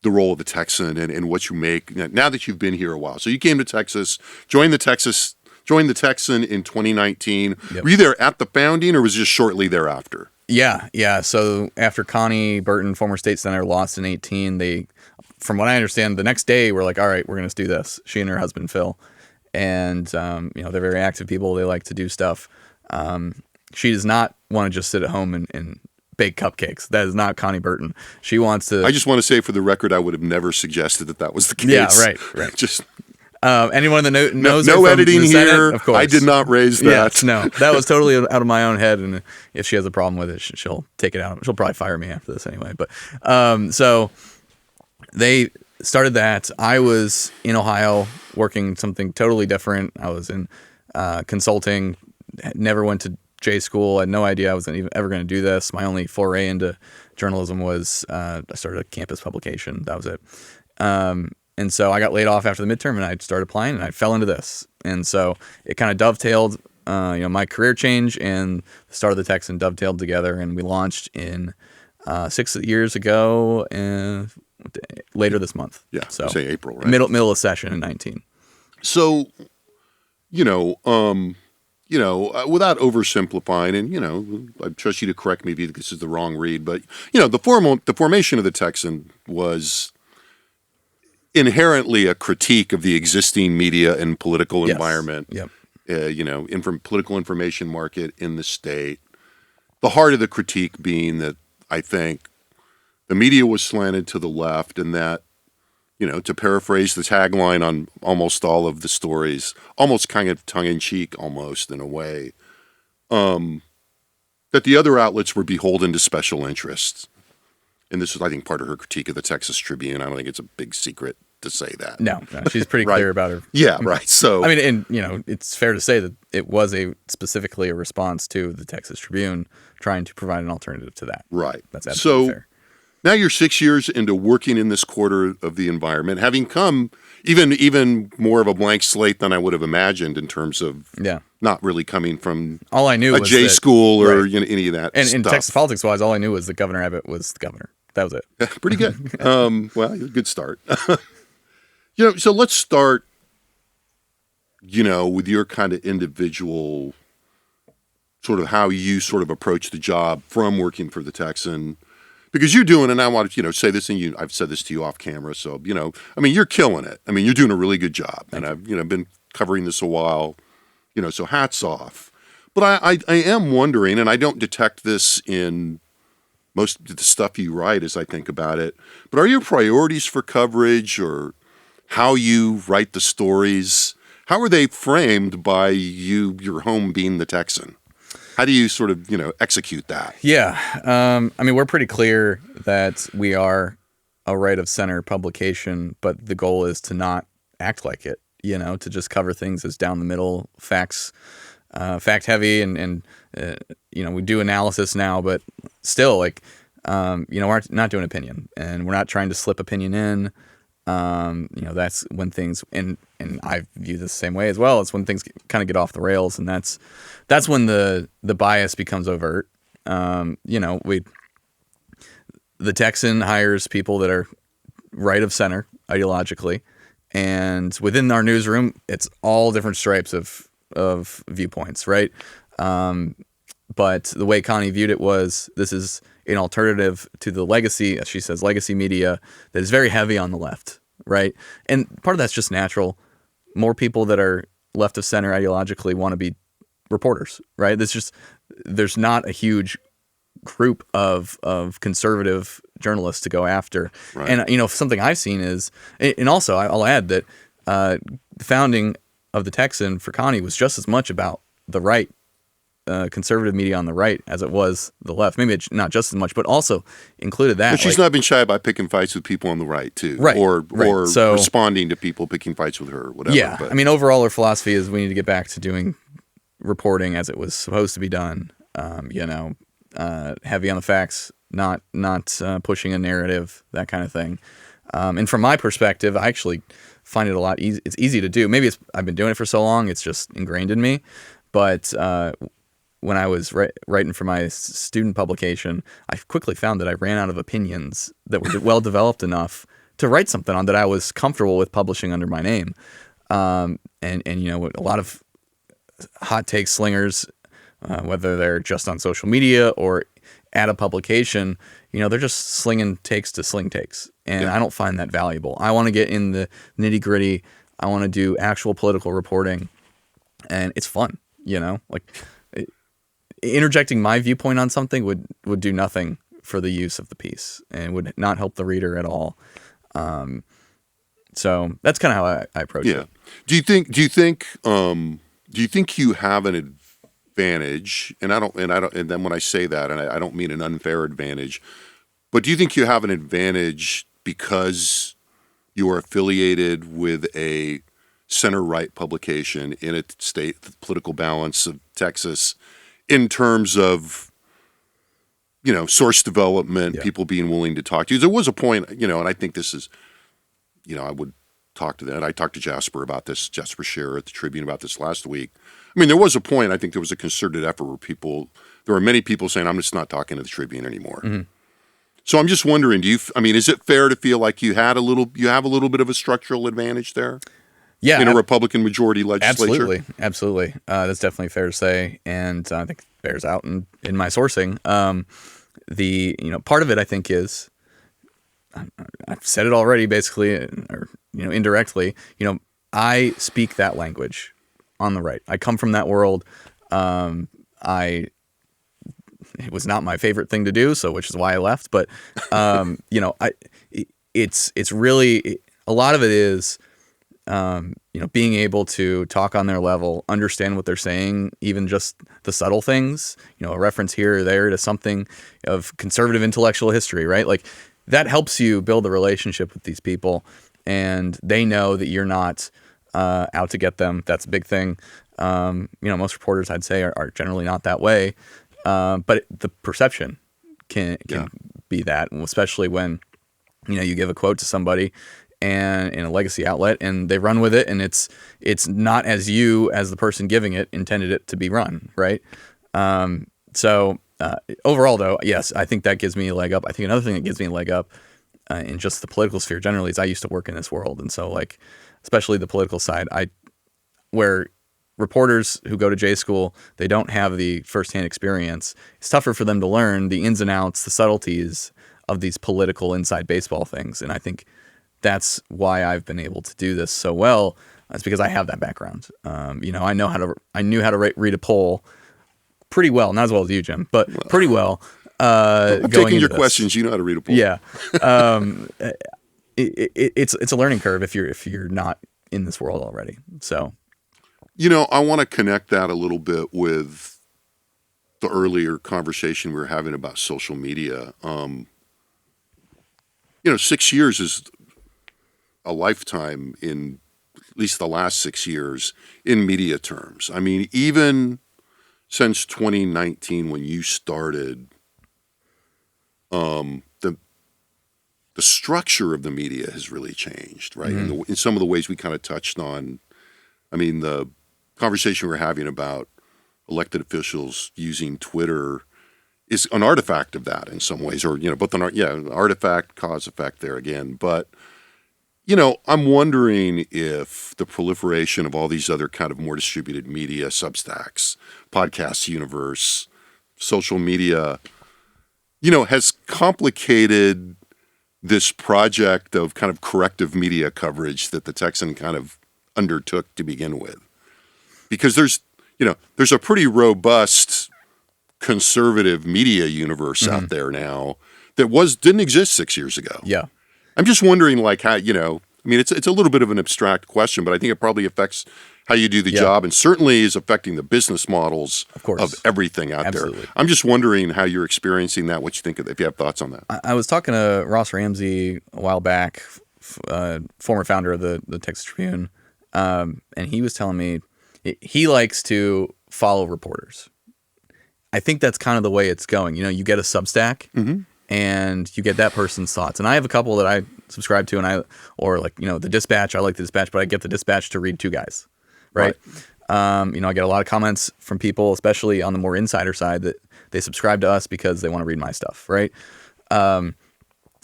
the role of the Texan and what you make now that you've been here a while. So you came to Texas, joined the Texan in 2019. Yep. Were you there at the founding, or was it just shortly thereafter? Yeah. So after Connie Burton, former state senator, lost in 2018, they, from what I understand, the next day we're like, all right, we're going to do this. She and her husband Phil, and they're very active people. They like to do stuff. She does not want to just sit at home and bake cupcakes. That is not Connie Burton. She wants to. I just want to say for the record, I would have never suggested that was the case. Yeah, right. Just anyone that knows no her from editing the Senate, here. of course. I did not raise that. Yes, no, that was totally out of my own head. And if she has a problem with it, she'll take it out. She'll probably fire me after this anyway. But so they started that. I was in Ohio working something totally different. I was in consulting. Never went to J school. I had no idea I was ever going to do this. My only foray into journalism was I started a campus publication. That was it. And so I got laid off after the midterm, and I started applying, and I fell into this. And so it kind of dovetailed, my career change and the start of the Texan dovetailed together, and we launched in 6 years ago, and later this month. Yeah, so say April, right? Middle of session in 19. So, without oversimplifying, and I trust you to correct me if this is the wrong read, but the formation of the Texan was inherently a critique of the existing media and political environment. Yep. Political information market in the state. The heart of the critique being that I think the media was slanted to the left, and that, to paraphrase the tagline on almost all of the stories, almost kind of tongue-in-cheek almost in a way, that the other outlets were beholden to special interests. And this is, I think, part of her critique of the Texas Tribune. I don't think it's a big secret to say that. No, she's pretty Right. clear about her. Yeah, right. So, I mean, and it's fair to say that it was specifically a response to the Texas Tribune trying to provide an alternative to that. right. That's absolutely fair. Now you're 6 years into working in this quarter of the environment, having come even more of a blank slate than I would have imagined in terms of not really coming from All I knew a was J that, school or right. any of that And stuff. in Texas politics wise, all I knew was that Governor Abbott was the governor. That was it. Pretty good. Well, good start. So let's start, with your kind of individual sort of how you sort of approach the job from working for the Texan. Because you're doing, and I want to, say this, and I've said this to you off camera. So, you're killing it. I mean, you're doing a really good job. And I've, been covering this a while, so hats off. But I am wondering, and I don't detect this in most of the stuff you write as I think about it, but are your priorities for coverage or how you write the stories, how are they framed by your home being the Texan? How do you sort of, execute that? Yeah. We're pretty clear that we are a right of center publication, but the goal is to not act like it, to just cover things as down the middle, fact heavy. And we do analysis now, but still we're not doing opinion, and we're not trying to slip opinion in. That's when things, and I view this the same way as well. It's when things kind of get off the rails, and that's when the bias becomes overt. The Texan hires people that are right of center ideologically, and within our newsroom, it's all different stripes of viewpoints, right? But the way Connie viewed it was, this is an alternative to the legacy, as she says, legacy media that is very heavy on the left, right? And part of that's just natural. More people that are left of center ideologically want to be reporters, right? There's not a huge group of conservative journalists to go after. Right. And, something I've seen is, and also I'll add that the founding of the Texan for Connie was just as much about the right, conservative media on the right as it was the left. Maybe it's not just as much, but also included that. But she's not been shy about picking fights with people on the right too, right? Or so, responding to people picking fights with her, or whatever. Yeah, but. Overall, her philosophy is we need to get back to doing reporting as it was supposed to be done. Heavy on the facts, not pushing a narrative, that kind of thing. And from my perspective, I actually find it a lot easy. It's easy to do. Maybe I've been doing it for so long, it's just ingrained in me. But when I was writing for my student publication, I quickly found that I ran out of opinions that were well developed enough to write something on that I was comfortable with publishing under my name. And a lot of hot take slingers, whether they're just on social media or at a publication, they're just slinging takes to sling takes. And I don't find that valuable. I want to get in the nitty gritty. I want to do actual political reporting, and it's fun. interjecting my viewpoint on something would do nothing for the use of the piece and would not help the reader at all. So that's kind of how I approach it. Do you think you have an advantage? And then when I say that, and I don't mean an unfair advantage, but do you think you have an advantage because you are affiliated with a center-right publication in a state, the political balance of Texas, in terms of, source development, people being willing to talk to you? There was a point, and I think this is, I would talk to that. I talked to Jasper about this, Jasper Scherer at the Tribune about this last week. I mean, there was a point, I think there was a concerted effort where there were many people saying, I'm just not talking to the Tribune anymore. Mm-hmm. So I'm just wondering, is it fair to feel like you have a little bit of a structural advantage there? Yeah. In a Republican majority legislature? Absolutely. That's definitely fair to say. And I think it bears out in my sourcing. Part of it I think is, I've said it already basically, or, indirectly, I speak that language on the right. I come from that world. It was not my favorite thing to do, which is why I left. But, it's really, a lot of it is, being able to talk on their level, understand what they're saying, even just the subtle things, a reference here or there to something of conservative intellectual history, right? Like that helps you build a relationship with these people, and they know that you're not out to get them. That's a big thing. Most reporters, I'd say, are generally not that way, but the perception can be that, especially when you give a quote to somebody and in a legacy outlet and they run with it, and it's not as you as the person giving it intended it to be run, right? Overall though, yes, I think that gives me a leg up. I think another thing that gives me a leg up in just the political sphere generally is I used to work in this world, and so especially the political side, where reporters who go to J school, they don't have the firsthand experience. It's tougher for them to learn the ins and outs, the subtleties of these political inside baseball things, and I think that's why I've been able to do this so well. It's because I have that background. I knew how to read a poll pretty well, not as well as you, Jim, but pretty well. I'm taking your questions. You know how to read a poll. Yeah. It's a learning curve if you're not in this world already. So, I want to connect that a little bit with the earlier conversation we were having about social media. 6 years is a lifetime in at least the last 6 years in media terms. I mean, even since 2019 when you started, the structure of the media has really changed, right? Mm-hmm. In some of the ways we kind of touched on. I mean, the conversation we're having about elected officials using Twitter is an artifact of that in some ways, or both an artifact, cause, effect there again. But I'm wondering if the proliferation of all these other kind of more distributed media, Substacks, podcasts, universe, social media, has complicated this project of kind of corrective media coverage that the Texan kind of undertook to begin with. Because there's a pretty robust conservative media universe out there now that didn't exist 6 years ago. Yeah. I'm just wondering, how, it's a little bit of an abstract question, but I think it probably affects how you do the job, and certainly is affecting the business models of everything out there. I'm just wondering how you're experiencing that, what you think of it, if you have thoughts on that. I was talking to Ross Ramsey a while back, former founder of the Texas Tribune, and he was telling me he likes to follow reporters. I think that's kind of the way it's going. You get a Substack, and you get that person's thoughts. And I have a couple that I subscribe to, and the Dispatch. I like the Dispatch, but I get the Dispatch to read two guys, right? I get a lot of comments from people, especially on the more insider side, that they subscribe to us because they want to read my stuff, right? And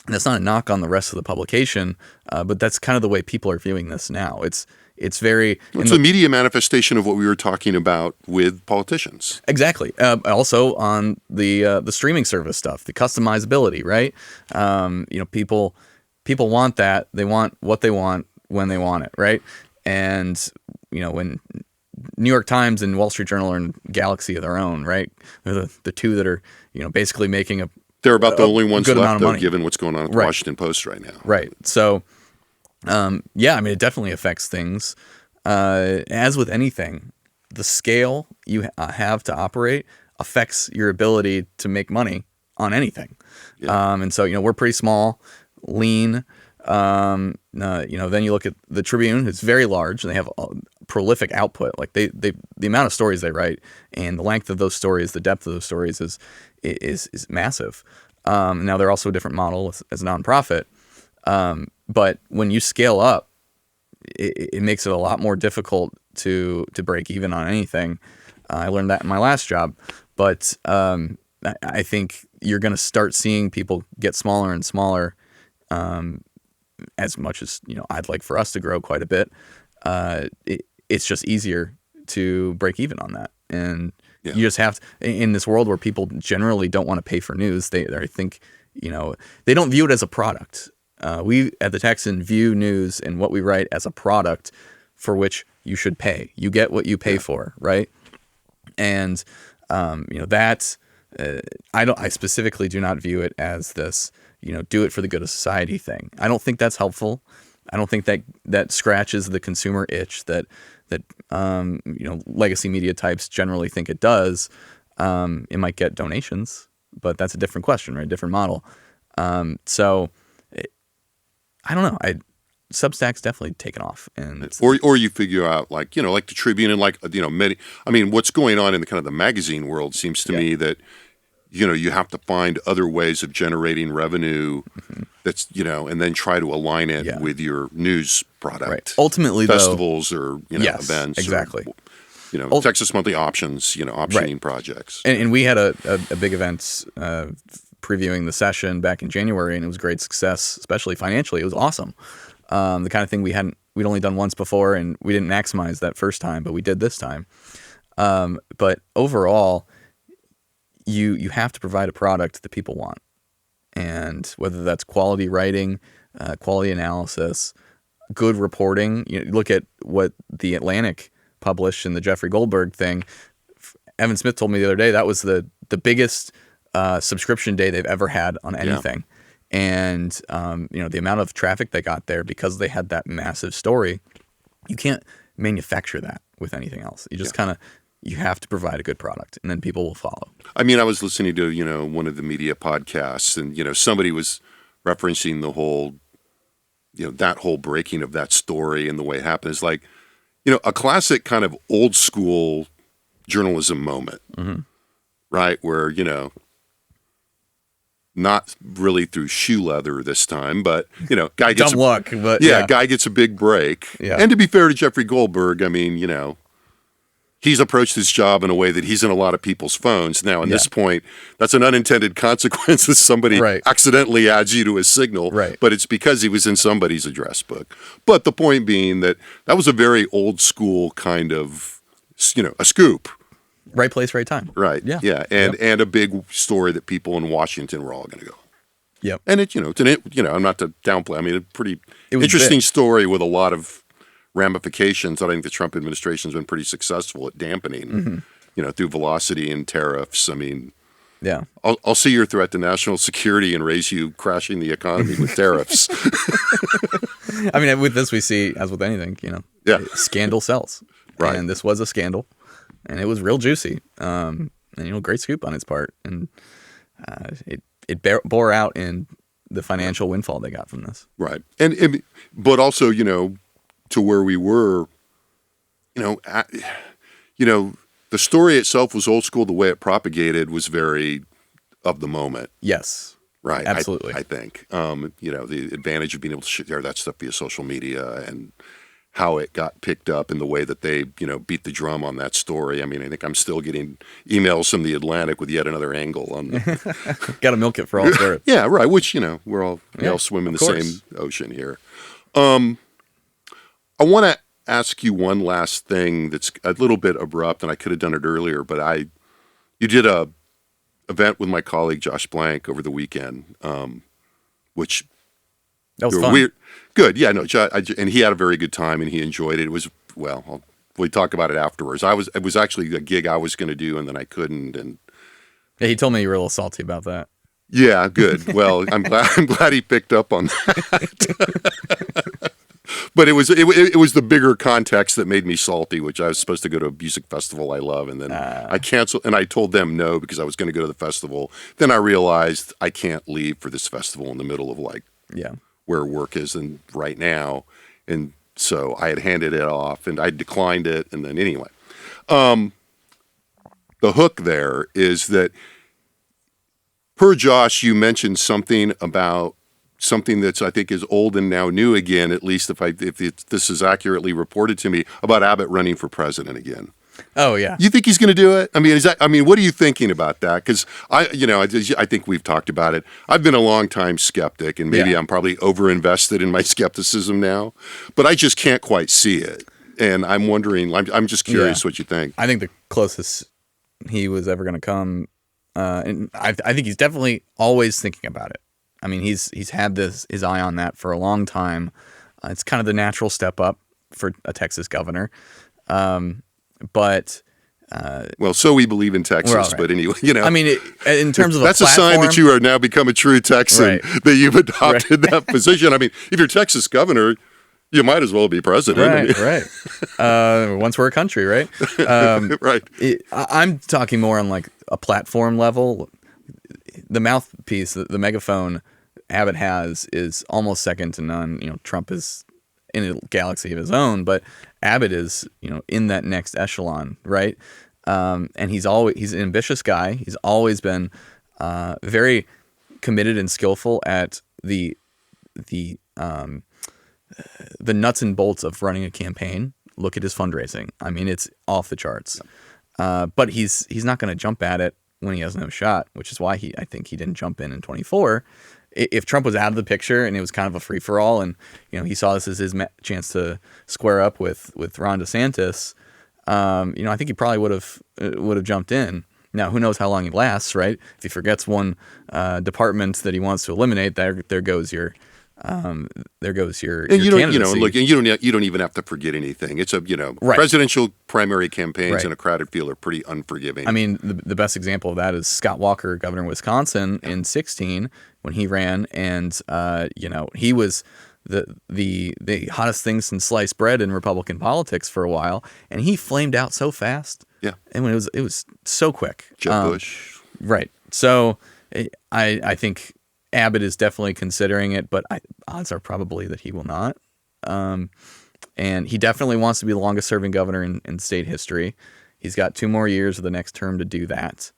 that's not a knock on the rest of the publication, but that's kind of the way people are viewing this now. It's very... It's a media manifestation of what we were talking about with politicians. Exactly. Also on the streaming service stuff, the customizability, right? People want that. They want what they want when they want it, right? And when New York Times and Wall Street Journal are in galaxy of their own, right? They're the two that are, basically making they're about the only ones good amount left, of though, money. given what's going on at the Right. Washington Post right now. Right. So, it definitely affects things. As with anything, the scale you have to operate affects your ability to make money on anything. Yeah. And so, we're pretty small, lean. Then you look at the Tribune; it's very large, and they have a prolific output. Like the amount of stories they write and the length of those stories, the depth of those stories is massive. Now they're also a different model as a nonprofit, but when you scale up, it makes it a lot more difficult to break even on anything. I learned that in my last job, but I think you're going to start seeing people get smaller and smaller. As much as I'd like for us to grow quite a bit, it's just easier to break even on that. And you just have to, in this world where people generally don't want to pay for news, they think they don't view it as a product. We at the Texan view news and what we write as a product for which you should pay. You get what you pay for, right? And that I specifically do not view it as this. Do it for the good of society thing. I don't think that's helpful. I don't think that scratches the consumer itch that legacy media types generally think it does. It might get donations, but that's a different question, right? Different model. So I don't know. Substack's definitely taken off, and or you figure out like the Tribune and many. I mean, what's going on in the kind of the magazine world seems to me that. You have to find other ways of generating revenue that's, and then try to align it with your news product. Right. Ultimately, festivals or, yes, events. Exactly. Or, Texas Monthly Options, optioning projects. And we had a big event previewing the session back in January, and it was a great success, especially financially. It was awesome. The kind of thing we'd only done once before, and we didn't maximize that first time, but we did this time. But overall, you have to provide a product that people want. And whether that's quality writing, quality analysis, good reporting. Look at what The Atlantic published in the Jeffrey Goldberg thing. Evan Smith told me the other day that was the biggest subscription day they've ever had on anything. Yeah. And the amount of traffic they got there because they had that massive story, you can't manufacture that with anything else. You just you have to provide a good product, and then people will follow. I mean, I was listening to, one of the media podcasts, and, somebody was referencing the whole, that whole breaking of that story and the way it happened is like, a classic kind of old school journalism moment, right? Where, not really through shoe leather this time, but, guy gets dumb luck, but guy gets a big break. Yeah. And to be fair to Jeffrey Goldberg, I mean, he's approached his job in a way that he's in a lot of people's phones. Now, at this point, that's an unintended consequence that somebody accidentally adds you to his signal, but it's because he was in somebody's address book. But the point being that was a very old school kind of, a scoop. Right place, right time. Right, yeah. And a big story that people in Washington were all going to go. Yep. And I'm not to downplay, I mean, a pretty interesting story with a lot of ramifications that I think the Trump administration has been pretty successful at dampening, through velocity and tariffs. I mean, I'll see your threat to national security and raise you crashing the economy with tariffs. I mean, with this we see, as with anything, scandal sells. Right. And this was a scandal, and it was real juicy. And great scoop on its part, and it bore out in the financial windfall they got from this. Right, but also, to where we were, the story itself was old school. The way it propagated was very of the moment. Yes. Right. Absolutely. I think, the advantage of being able to share that stuff via social media and how it got picked up in the way that they, beat the drum on that story. I mean, I think I'm still getting emails from The Atlantic with yet another angle on. Got to milk it for all it's worth. Yeah. Right. Which, we all swim in the same ocean here. I want to ask you one last thing that's a little bit abrupt, and I could have done it earlier, but you did a event with my colleague Josh Blank over the weekend, which that was fun. Weird. Good, yeah, no, and he had a very good time, and he enjoyed it. It was, I'll we talk about it afterwards. It was actually a gig I was going to do, and then I couldn't. And Yeah, he told me you were a little salty about that. yeah, good. Well, I'm glad he picked up on that. But it was the bigger context that made me salty, which I was supposed to go to a music festival I love, and then I canceled, and I told them no because I was going to go to the festival. Then I realized I can't leave for this festival in the middle of where work is and right now, and so I had handed it off and I declined it, and then anyway, the hook there is that per Josh, you mentioned something about something that's I think is old and now new again, at least if this is accurately reported to me, about Abbott running for president again. Oh yeah. You think he's going to do it? I mean, what are you thinking about that? Because I think we've talked about it. I've been a long time skeptic, and maybe I'm probably overinvested in my skepticism now, but I just can't quite see it. And I'm wondering, I'm just curious what you think. I think the closest he was ever going to come, and I think he's definitely always thinking about it. I mean, he's had his eye on that for a long time. It's kind of the natural step up for a Texas governor. But well, so we believe in Texas, right. But anyway, I mean, in terms of that's a sign that you are now become a true Texan, that you've adopted that position. I mean, if you're Texas governor, you might as well be president. Right. Once we're a country, right? Right. I'm talking more on like a platform level. The mouthpiece, the megaphone Abbott has is almost second to none. Trump is in a galaxy of his own, but Abbott is, in that next echelon, right? And he's an ambitious guy. He's always been very committed and skillful at the nuts and bolts of running a campaign. Look at his fundraising. I mean, it's off the charts. But he's not going to jump at it when he has no shot, which is why I think he didn't jump in 24. If Trump was out of the picture and it was kind of a free for all, and he saw this as his chance to square up with Ron DeSantis, I think he probably would have jumped in. Now, who knows how long he lasts, right? If he forgets one department that he wants to eliminate, there goes your and you don't even have to forget anything. It's presidential primary campaigns in a crowded field are pretty unforgiving. I mean, the best example of that is Scott Walker, governor of Wisconsin, in 2016 when he ran, and he was the hottest thing since sliced bread in Republican politics for a while, and he flamed out so fast. Yeah, and when it was so quick. Jeb Bush, right? So I think Abbott is definitely considering it, but odds are probably that he will not. And he definitely wants to be the longest serving governor in state history. He's got 2 more years of the next term to do that.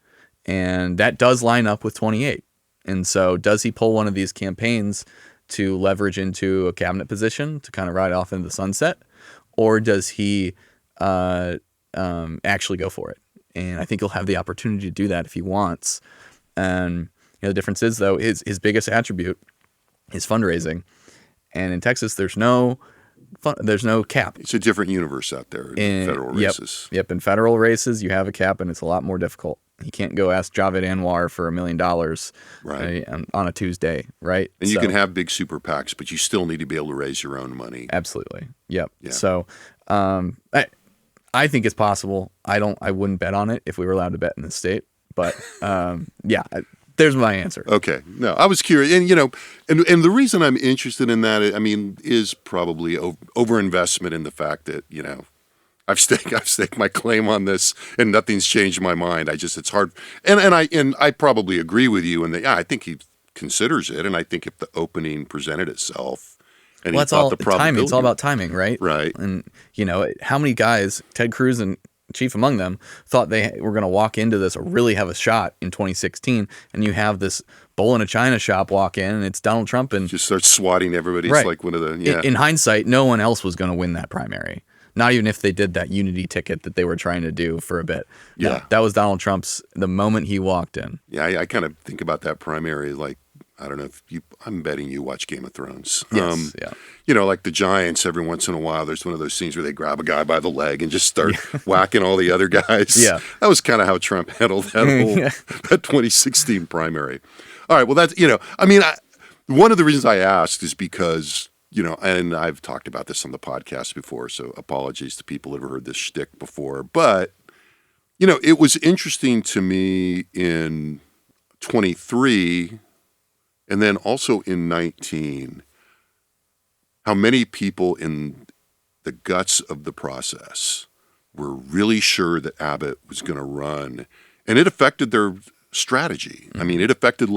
And that does line up with 28. And so does he pull one of these campaigns to leverage into a cabinet position to kind of ride off into the sunset? Or does he actually go for it? And I think he'll have the opportunity to do that if he wants. And the difference is, though, his biggest attribute is fundraising, and in Texas, there's no cap. It's a different universe out there in federal races. Yep. In federal races, you have a cap, and it's a lot more difficult. You can't go ask Javed Anwar for $1 million on a Tuesday, right? And you can have big super PACs, but you still need to be able to raise your own money. Absolutely. Yep. Yeah. So, I think it's possible. I wouldn't bet on it if we were allowed to bet in this state, but there's my answer. Okay. No, I was curious. And, and the reason I'm interested in that, is probably overinvestment in the fact that, I've staked my claim on this and nothing's changed my mind. It's hard. And I probably agree with you in that, I think he considers it. And I think if the opening presented itself and he thought the probability. Timing. It's all about timing, right? Right. And, how many guys, Ted Cruz and chief among them, thought they were going to walk into this or really have a shot in 2016, and you have this bull in a china shop walk in, and it's Donald Trump, and just starts swatting everybody. It's like one of the In hindsight, no one else was going to win that primary, not even if they did that unity ticket that they were trying to do for a bit. No, that was Donald Trump's the moment he walked in. Yeah, I kind of think about that primary like, I don't know if I'm betting you watch Game of Thrones. Yes, like the Giants, every once in a while, there's one of those scenes where they grab a guy by the leg and just start whacking all the other guys. Yeah. That was kind of how Trump handled that 2016 primary. All right. Well, that's, one of the reasons I asked is because and I've talked about this on the podcast before, so apologies to people who've heard this shtick before, but, it was interesting to me in 23 and then also in 19, how many people in the guts of the process were really sure that Abbott was going to run, and it affected their strategy. I mean, it affected,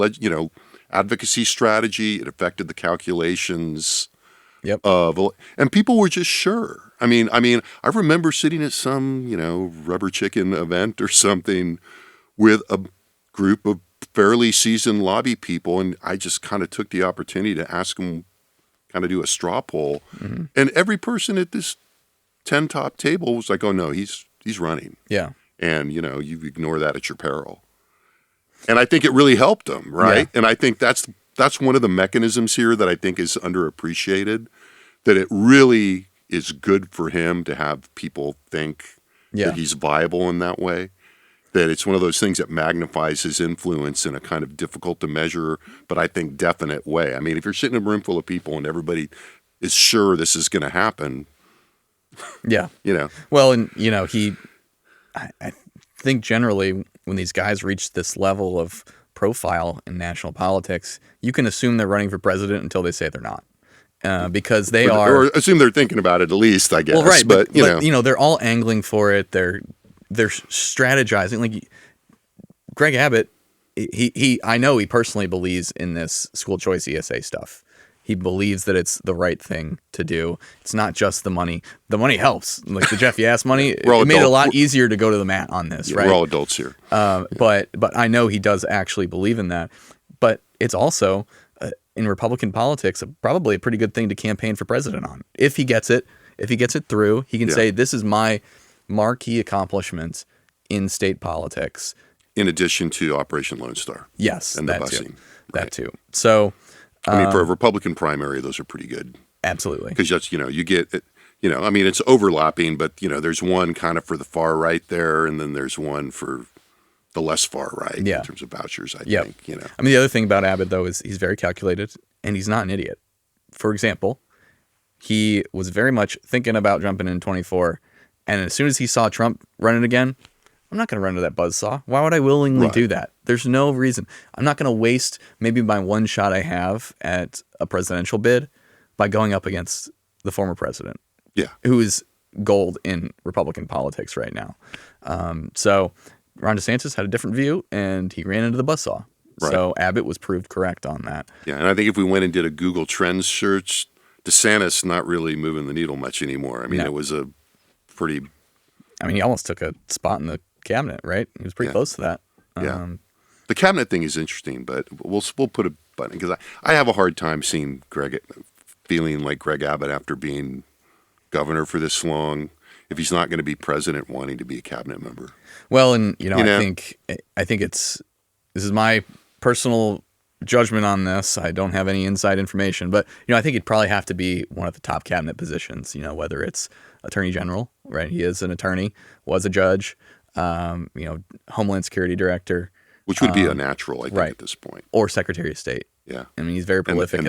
advocacy strategy. It affected the calculations and people were just sure. I mean, I remember sitting at some, rubber chicken event or something with a group of fairly seasoned lobby people, and I just kind of took the opportunity to ask them, kind of do a straw poll, and every person at this 10 top table was like, "Oh no, he's running." Yeah, and you ignore that at your peril. And I think it really helped them, right? Yeah. And I think that's one of the mechanisms here that I think is underappreciated, that it really is good for him to have people think that he's viable in that way, that it's one of those things that magnifies his influence in a kind of difficult to measure, but I think definite way. I mean, if you're sitting in a room full of people and everybody is sure this is going to happen. Yeah. Well, and, I think generally when these guys reach this level of profile in national politics, you can assume they're running for president until they say they're not. Because they or assume they're thinking about it at least, I guess. Well, right, but they're all angling for it. They're strategizing. Like Greg Abbott, I know he personally believes in this school choice ESA stuff. He believes that it's the right thing to do. It's not just the money. The money helps. Like the Jeff Yass money, it made it a lot easier to go to the mat on this, right? We're all adults here. But I know he does actually believe in that. But it's also, in Republican politics, probably a pretty good thing to campaign for president on. If he gets it through, he can say, this is my marquee accomplishments in state politics. In addition to Operation Lone Star. Yes, and the that busing. Too. That too. So, for a Republican primary, those are pretty good. Absolutely. Because that's, you get, it's overlapping, but, there's one kind of for the far right there, and then there's one for the less far right in terms of vouchers, I think. The other thing about Abbott, though, is he's very calculated, and he's not an idiot. For example, he was very much thinking about jumping in 24, and as soon as he saw Trump running again, I'm not going to run to that buzzsaw. Why would I willingly do that? There's no reason. I'm not going to waste maybe my one shot I have at a presidential bid by going up against the former president, who is gold in Republican politics right now. So Ron DeSantis had a different view, and he ran into the buzzsaw. Right. So Abbott was proved correct on that. Yeah, and I think if we went and did a Google Trends search, DeSantis not really moving the needle much anymore. I mean, it was a pretty... he almost took a spot in the cabinet, right? He was pretty close to that. The cabinet thing is interesting, but we'll put a button, because I have a hard time seeing feeling like Greg Abbott after being governor for this long, if he's not going to be president, wanting to be a cabinet member. Well, and I think this is my personal judgment on this. I don't have any inside information, but I think it'd probably have to be one of the top cabinet positions. Whether it's Attorney General, right? He is an attorney, was a judge. Homeland Security Director, which would be a natural, I think, at this point, or Secretary of State. Yeah, he's very prolific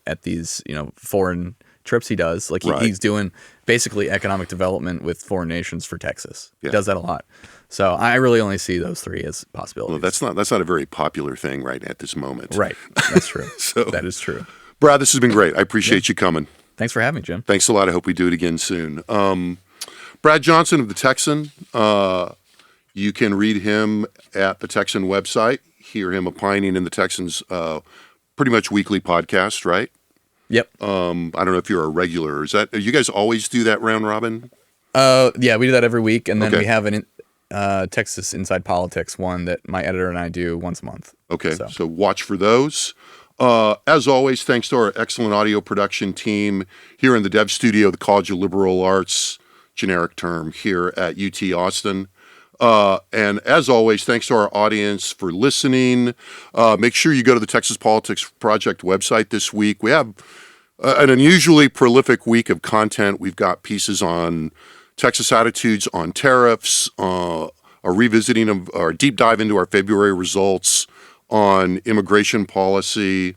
at these foreign trips he does. Like he's doing basically economic development with foreign nations for Texas. He does that a lot. So I really only see those three as possibilities. Well, that's not a very popular thing right at this moment. Right, that's true. That is true. Brad, this has been great. I appreciate you coming. Thanks for having me, Jim. Thanks a lot. I hope we do it again soon. Brad Johnson of the Texan. You can read him at the Texan website, hear him opining in the Texans pretty much weekly podcast, right? Yep. I don't know if you're a regular. You guys always do that round robin? Yeah, we do that every week, and then we have an Texas Inside Politics one that my editor and I do once a month. Okay, so watch for those. As always, thanks to our excellent audio production team here in the Dev Studio, the College of Liberal Arts, generic term, here at UT Austin. And as always, thanks to our audience for listening. Make sure you go to the Texas Politics Project website this week. We have an unusually prolific week of content. We've got pieces on Texas attitudes on tariffs, a revisiting of our deep dive into our February results on immigration policy,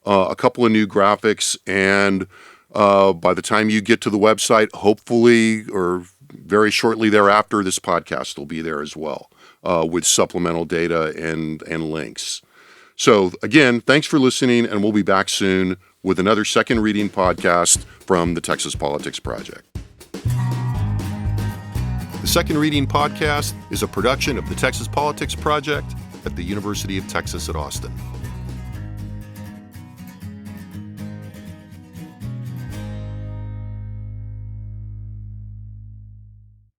a couple of new graphics, and By the time you get to the website, hopefully or very shortly thereafter, this podcast will be there as well with supplemental data and links. So again, thanks for listening, and we'll be back soon with another Second Reading podcast from the Texas Politics Project. The Second Reading podcast is a production of the Texas Politics Project at the University of Texas at Austin.